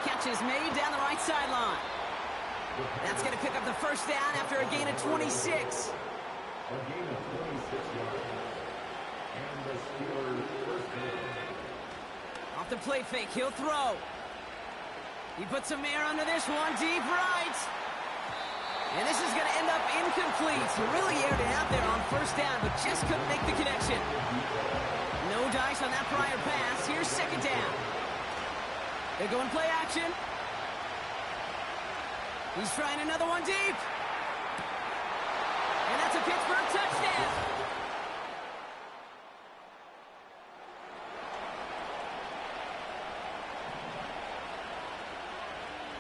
S2: Catch is made down the right sideline. That's going to pick up the first down after a gain of 26.
S3: A gain of 26 yards. And the Steelers' first down.
S2: Off the play fake, he'll throw. He puts some air under this one, deep right. And this is going to end up incomplete. He really aired it out there on first down, but just couldn't make the connection. No dice on that prior pass. Here's second down. They're going play action. He's trying another one deep. And that's a Pittsburgh touchdown.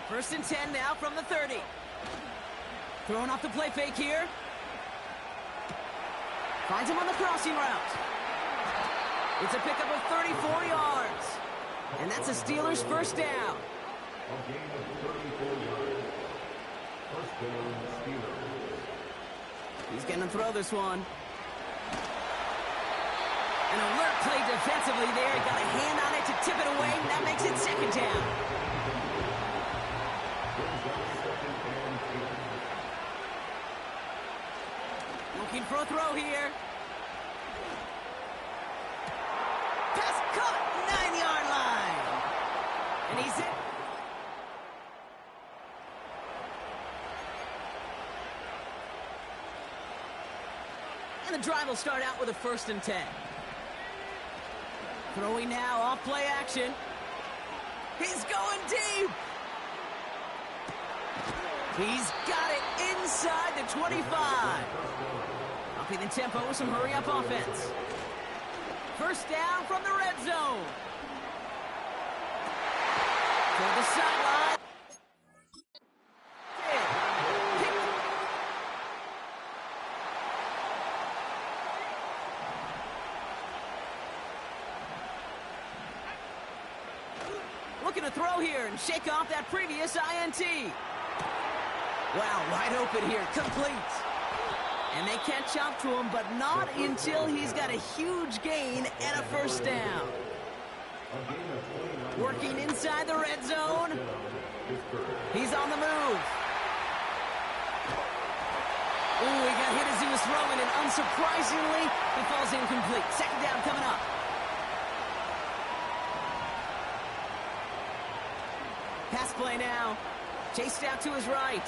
S2: First and 10 now from the 30. Throwing off the play fake here. Finds him on the crossing route. It's a pickup of 34 yards. And that's a Steelers first down.
S3: A gain of 34 yards. First down, Steelers.
S2: He's going to throw this one. An alert play defensively there. He got a hand on it to tip it away. That makes it second down. Looking for a throw here. Pass caught, 9-yard line. And he's in. And the drive will start out with a first and 10. Throwing now off play action. He's going deep. He's got it inside the 25. Upping the tempo with some hurry-up offense. First down from the red zone. To the sideline. Looking to throw here and shake off that previous INT. Wow, wide open here, complete. And they catch up to him, but not until he's got a huge gain and a first down.
S3: A gain of 29
S2: Working inside the red zone. He's on the move. Ooh, he got hit as he was throwing, and unsurprisingly, he falls incomplete. Second down coming up. Pass play now. Chased out to his right.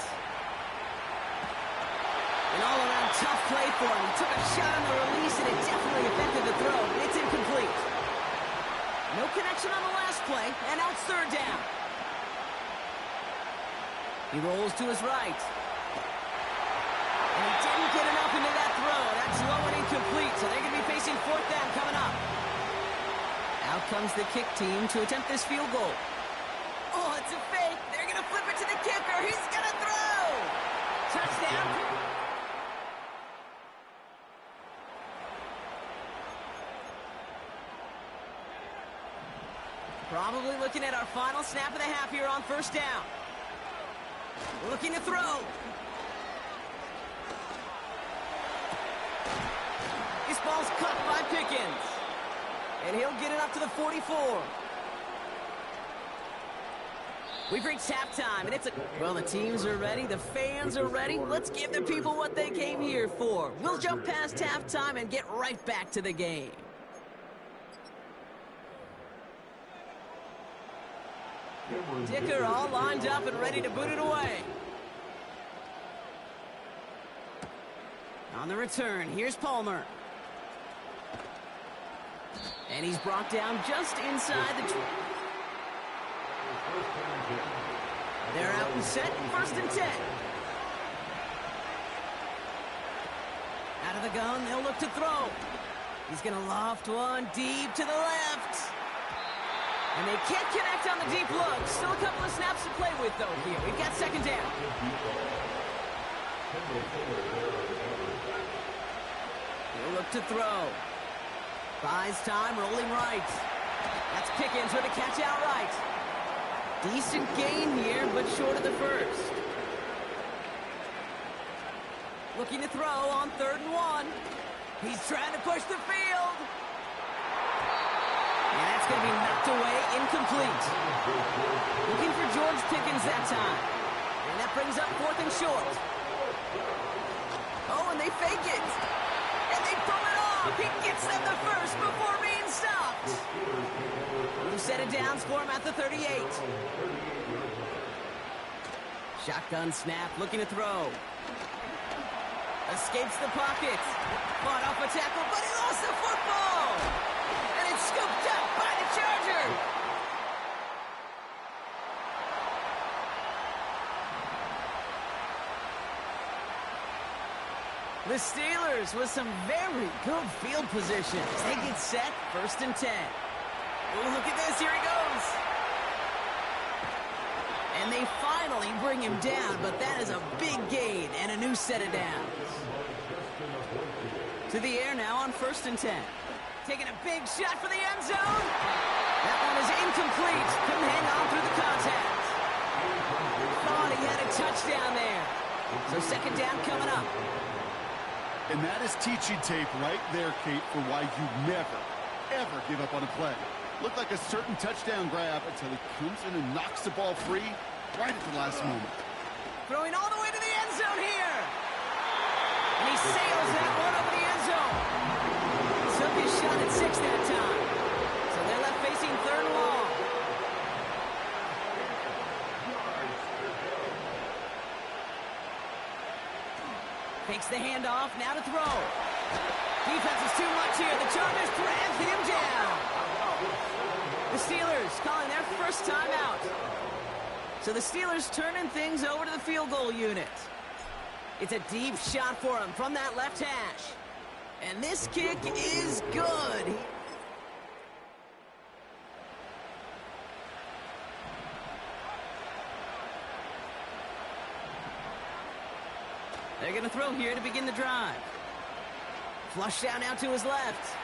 S2: An all-around tough play for him. He took a shot on the release, and it definitely affected the throw. It's incomplete. No connection on the last play, and now it's third down. He rolls to his right. And he didn't get enough into that throw. That's low and incomplete, so they're going to be facing fourth down coming up. Out comes the kick team to attempt this field goal. Oh, it's a fake. They're going to flip it to the kicker. He's going to throw. Touchdown. Probably looking at our final snap of the half here on first down. Looking to throw. This ball's cut by Pickens. And he'll get it up to the 44. We've reached halftime, and it's a... Well, the teams are ready. The fans are ready. Let's give the people what they came here for. We'll jump past halftime and get right back to the game. Dicker all lined up and ready to boot it away. On the return, here's Palmer. And he's brought down just inside the... They're out and set, first and 10. Out of the gun, they'll look to throw. He's going to loft one deep to the left. And they can't connect on the deep look. Still a couple of snaps to play with, though, here. We've got second down. He'll look to throw. Buys time, rolling right. That's Pickens with a catch outright. Decent gain here, but short of the first. Looking to throw on 3rd and 1. He's trying to push the field. And that's going to be knocked away, incomplete. Looking for George Pickens that time. And that brings up 4th and short. Oh, and they fake it. And they pull it off. He gets them the first before being stopped. We'll set it down, score him at the 38. Shotgun snap, looking to throw. Escapes the pocket. Fought off a tackle, but he lost the football. And it's scooped up by the Charger. The Steelers with some very good field positions. They get set, 1st and 10. Oh, look at this, here he goes. And they finally bring him down, but that is a big gain and a new set of downs. To the air now on 1st and 10. Taking a big shot for the end zone. That one is incomplete. Couldn't hang on through the contact. Thought he had a touchdown there. So second down coming up.
S4: And that is teaching tape right there, Kate, for why you never, ever give up on a play. Looked like a certain touchdown grab until he comes in and knocks the ball free right at the last moment.
S2: Throwing all the way to the end zone here. And he sails that one over the end zone. He took his shot at 6 that time. So they're left facing 3rd and long. Takes the handoff, now to throw. Defense is too much here. The Chargers drag him down. The Steelers calling their first timeout. So the Steelers turning things over to the field goal unit. It's a deep shot for him from that left hash. And this kick is good. They're going to throw here to begin the drive. Flush down now to his left.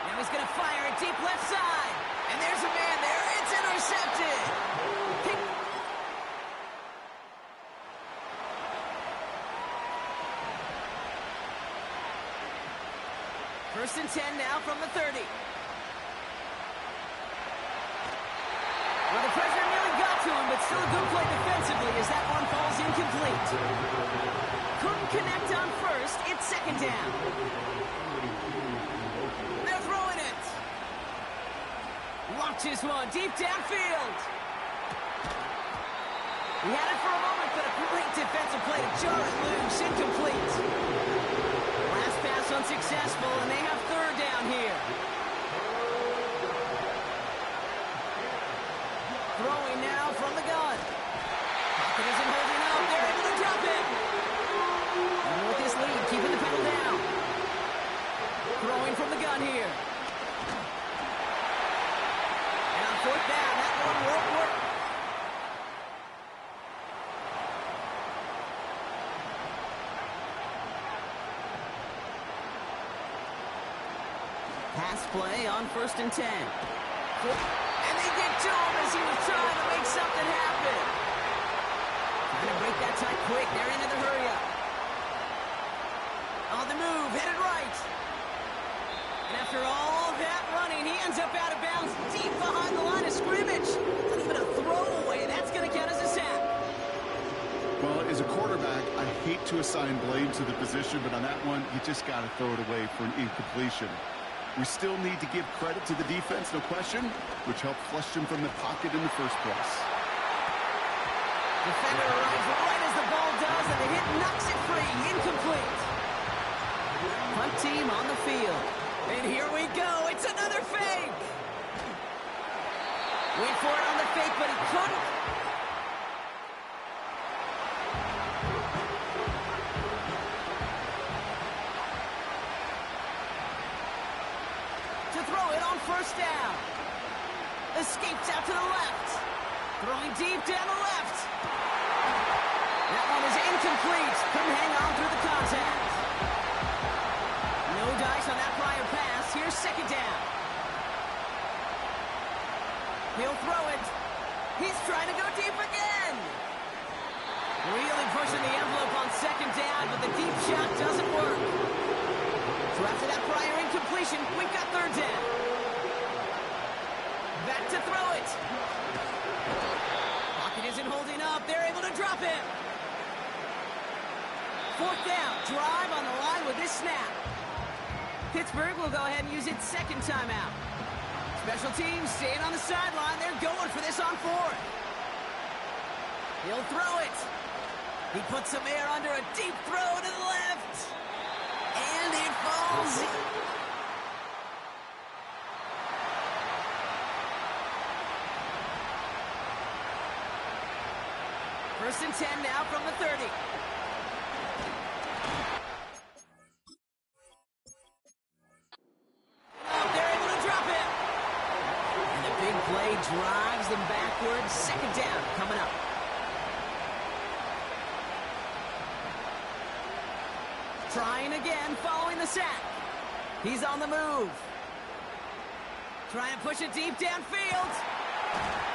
S2: Now he's going to fire it deep left side. And there's a man there. It's intercepted. First and 10 now from the 30. Well, the pressure nearly got to him, but still a good play defensively as that one falls incomplete. Couldn't connect on first. It's second down. They're throwing it. Launches one deep downfield. He had it for a moment, but a great defensive play to jar it loose. Incomplete. Last pass unsuccessful, and they have third down here. Throwing now from the gun. Pocket isn't holding up. They're able to drop it. And with this lead, keeping the pedal down. Throwing from the gun here. And on fourth down, that one won't work. Pass play on 1st and 10. And they get to him as he was trying to make something happen. Trying to break that tie quick. They're into the hurry-up. On the move, headed right. And after all that running, he ends up out of bounds deep behind the line of scrimmage. Not even a throwaway. That's going to count as a sack.
S4: Well, as a quarterback, I hate to assign blame to the position, but on that one, you just got to throw it away for an incompletion. We still need to give credit to the defense, no question, which helped flush him from the pocket in the first place.
S2: Defender arrives right as the ball does, and the hit knocks it free. Incomplete. Punt team on the field. And here we go. It's another fake. Went for it on the fake, but he couldn't. To throw it on 1st down. Escapes out to the left. Throwing deep down the left. That one is incomplete. Couldn't hang on through the contact. No dice on that prior pass. Here's second down. He'll throw it. He's trying to go deep again. Really pushing the envelope on second down, but the deep shot doesn't work. So after that prior incompletion, we've got third down. Back to throw it. Pocket isn't holding up. They're able to drop it. Fourth down. Drive on the line with this snap. Pittsburgh will go ahead and use its second timeout. Special teams staying on the sideline. They're going for this on fourth. He'll throw it. He puts some air under a deep throw to the left. And it falls. First and 10 now from the 30. They're able to drop it. And the big play drives them backwards. Second down coming up. Trying again, following the sack. He's on the move. Trying to push it deep downfield.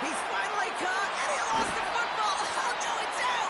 S2: He's finally caught, and he lost the football. Oh, no, it's out!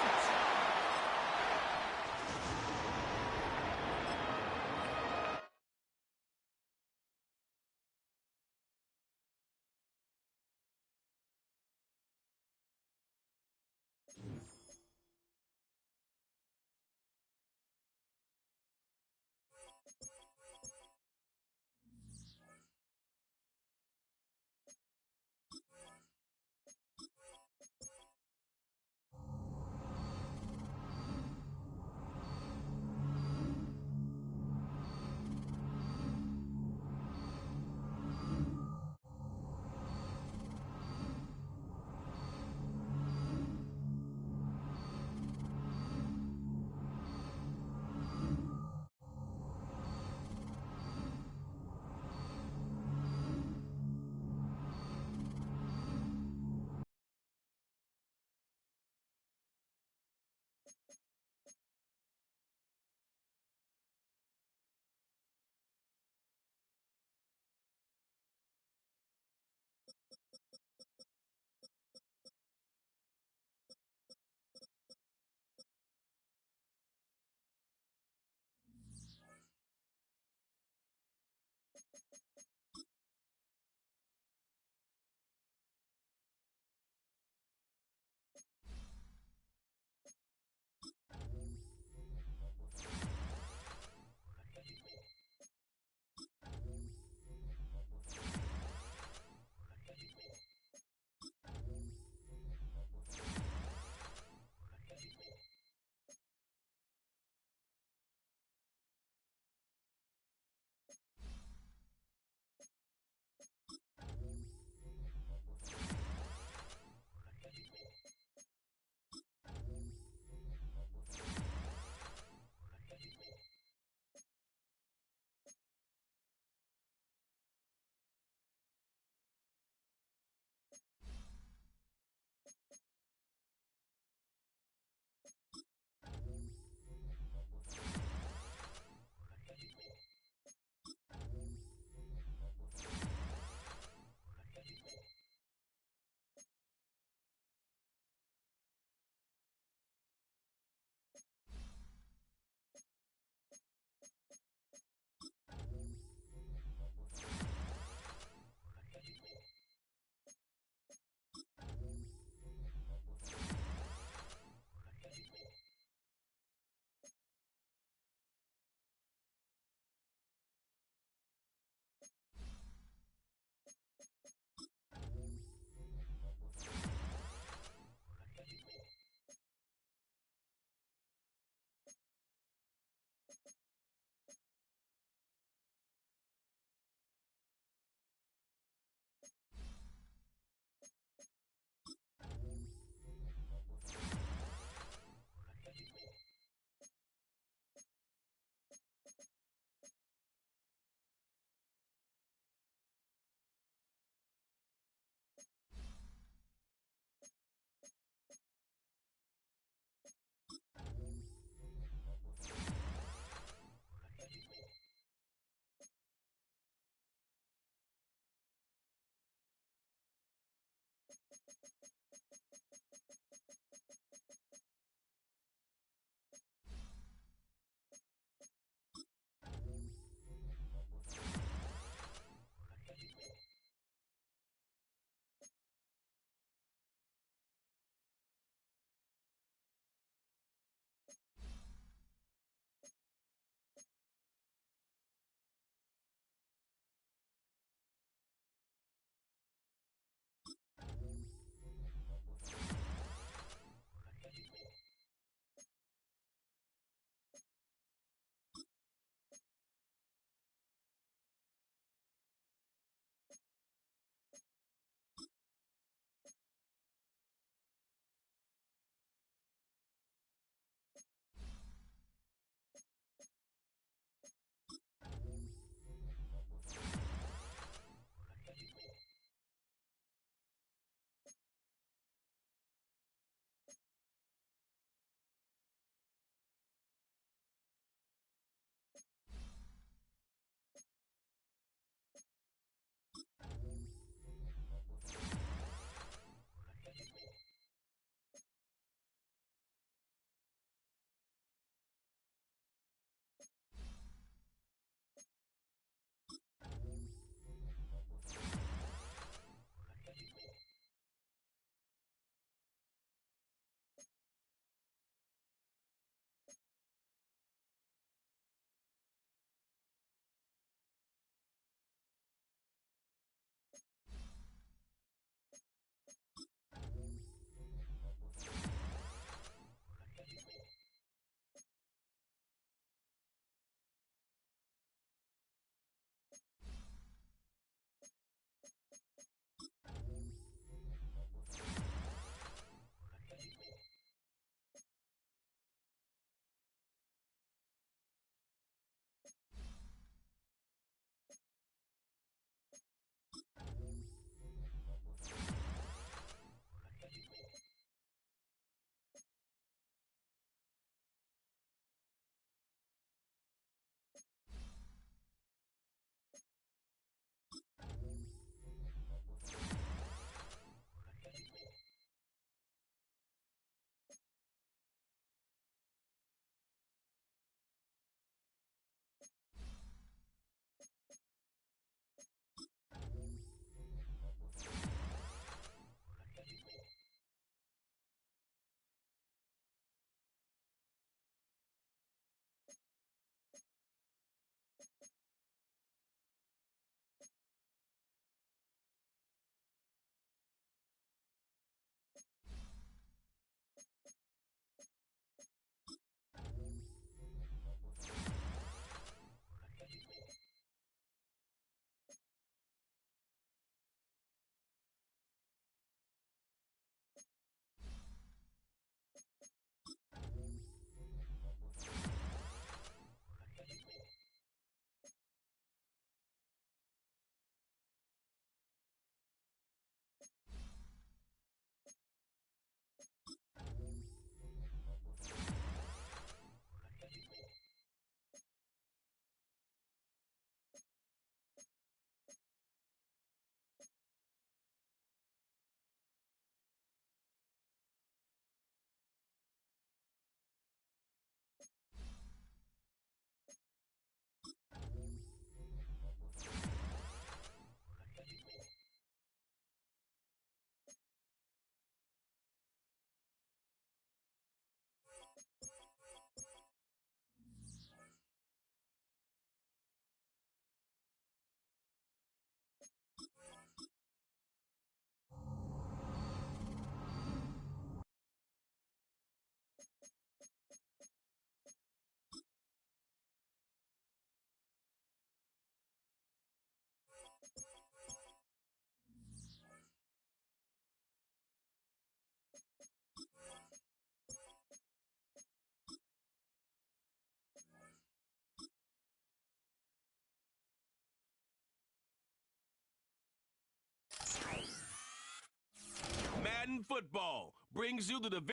S1: football brings you the division.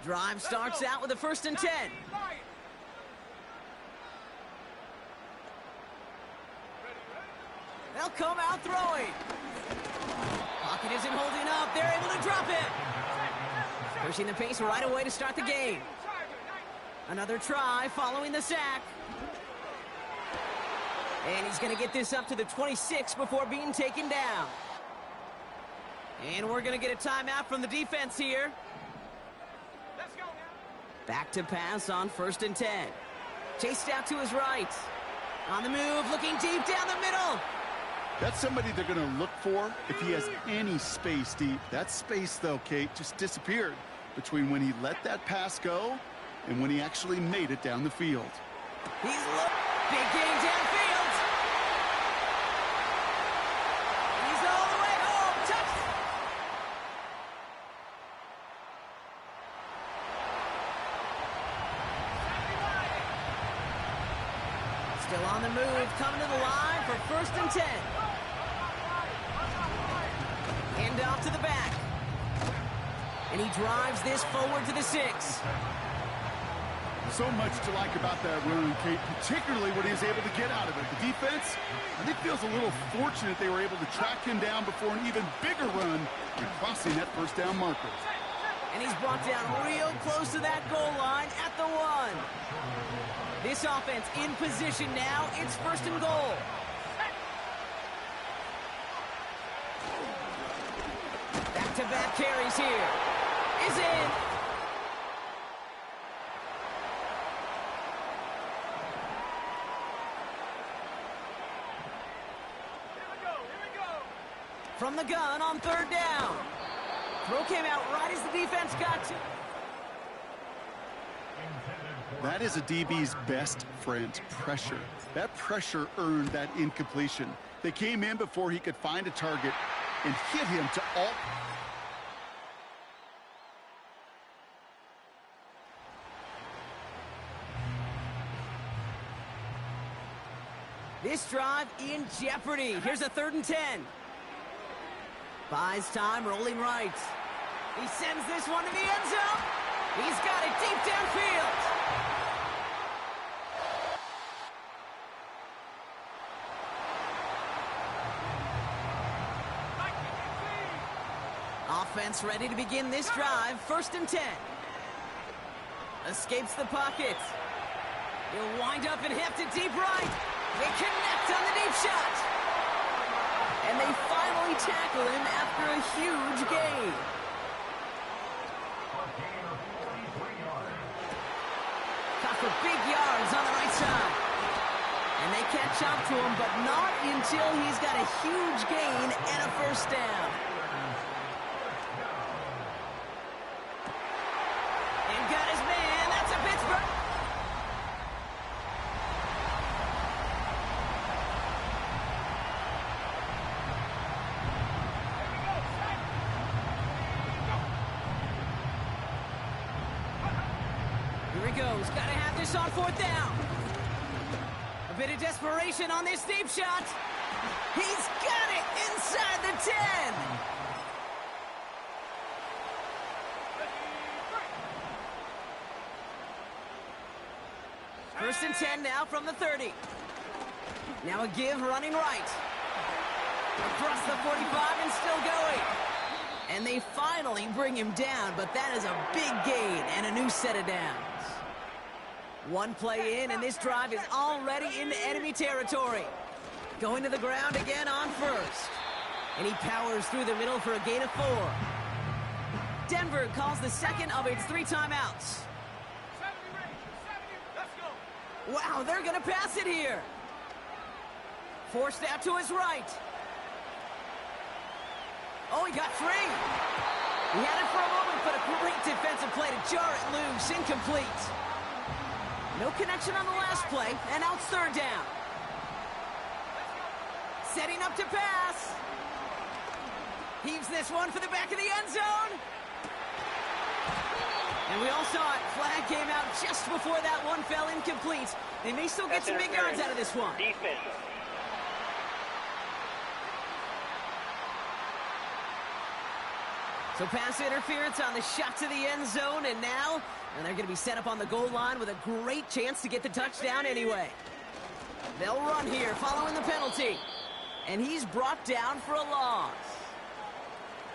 S2: Drive starts out with a 1st and 10. They'll come out throwing. Pocket isn't holding up. They're able to drop it. Pushing the pace right away to start the game. Another try following the sack. And he's going to get this up to the 26 before being taken down. And we're going to get a timeout from the defense here. Back to pass on 1st and 10. Chased out to his right. On the move, looking deep down the middle.
S4: That's somebody they're going to look for if he has any space deep. That space, though, Kate, just disappeared between when he let that pass go and when he actually made it down the field.
S2: He's big game downfield. He's all the way home. Touch. Still on the move, coming to the line for 1st and 10. Hand off to the back. And he drives this forward to the 6.
S4: So much to like about that run, Kate, particularly what he was able to get out of it. The defense, I think, feels a little fortunate they were able to track him down before an even bigger run and crossing that 1st down marker.
S2: And he's brought down real close to that goal line at the 1. This offense in position now. It's 1st and goal. Back-to-back carries here. Is in. From the gun on 3rd down. Throw came out right as the defense got to.
S4: That is a DB's best friend, pressure. That pressure earned that incompletion. They came in before he could find a target and hit him to all.
S2: This drive in jeopardy. Here's a 3rd and 10. Buys time, rolling right. He sends this one to the end zone. He's got it deep downfield. Offense ready to begin this drive. 1st and 10. Escapes the pocket. He'll wind up and heft it deep right. They connect on the deep shot. And they finally tackle him after a huge gain. Caught for big yards on the right side. And they catch up to him, but not until he's got a huge gain and a 1st down. And got his man. That's a Pittsburgh. Goes. Got to have this on 4th down. A bit of desperation on this deep shot. He's got it inside the 10. First and 10 now from the 30. Now a give running right. Across the 45 and still going. And they finally bring him down, but that is a big gain and a new set of downs. One play in, and this drive is already into enemy territory. Going to the ground again on 1st. And he powers through the middle for a gain of 4. Denver calls the 2nd of its 3 timeouts. Wow, they're going to pass it here. Forced out to his right. Oh, he got free. He had it for a moment, but a great defensive play to jar it loose. Incomplete. No connection on the last play, and now it's 3rd down. Setting up to pass. Heaves this one for the back of the end zone. And we all saw it. Flag came out just before that one fell incomplete. They may still get some big yards out of this one.
S12: Defense.
S2: So pass interference on the shot to the end zone, and now they're going to be set up on the goal line with a great chance to get the touchdown anyway. They'll run here following the penalty. And he's brought down for a loss.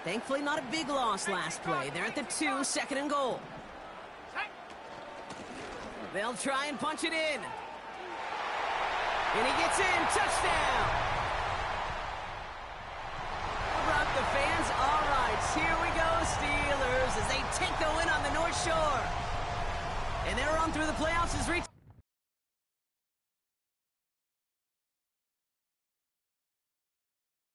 S2: Thankfully, not a big loss last play. They're at the 2, 2nd and goal. They'll try and punch it in. And he gets in. Touchdown. Rock the fans. All right, here we go, Steelers, as they take the win on the North Shore. And they're on through the playoffs as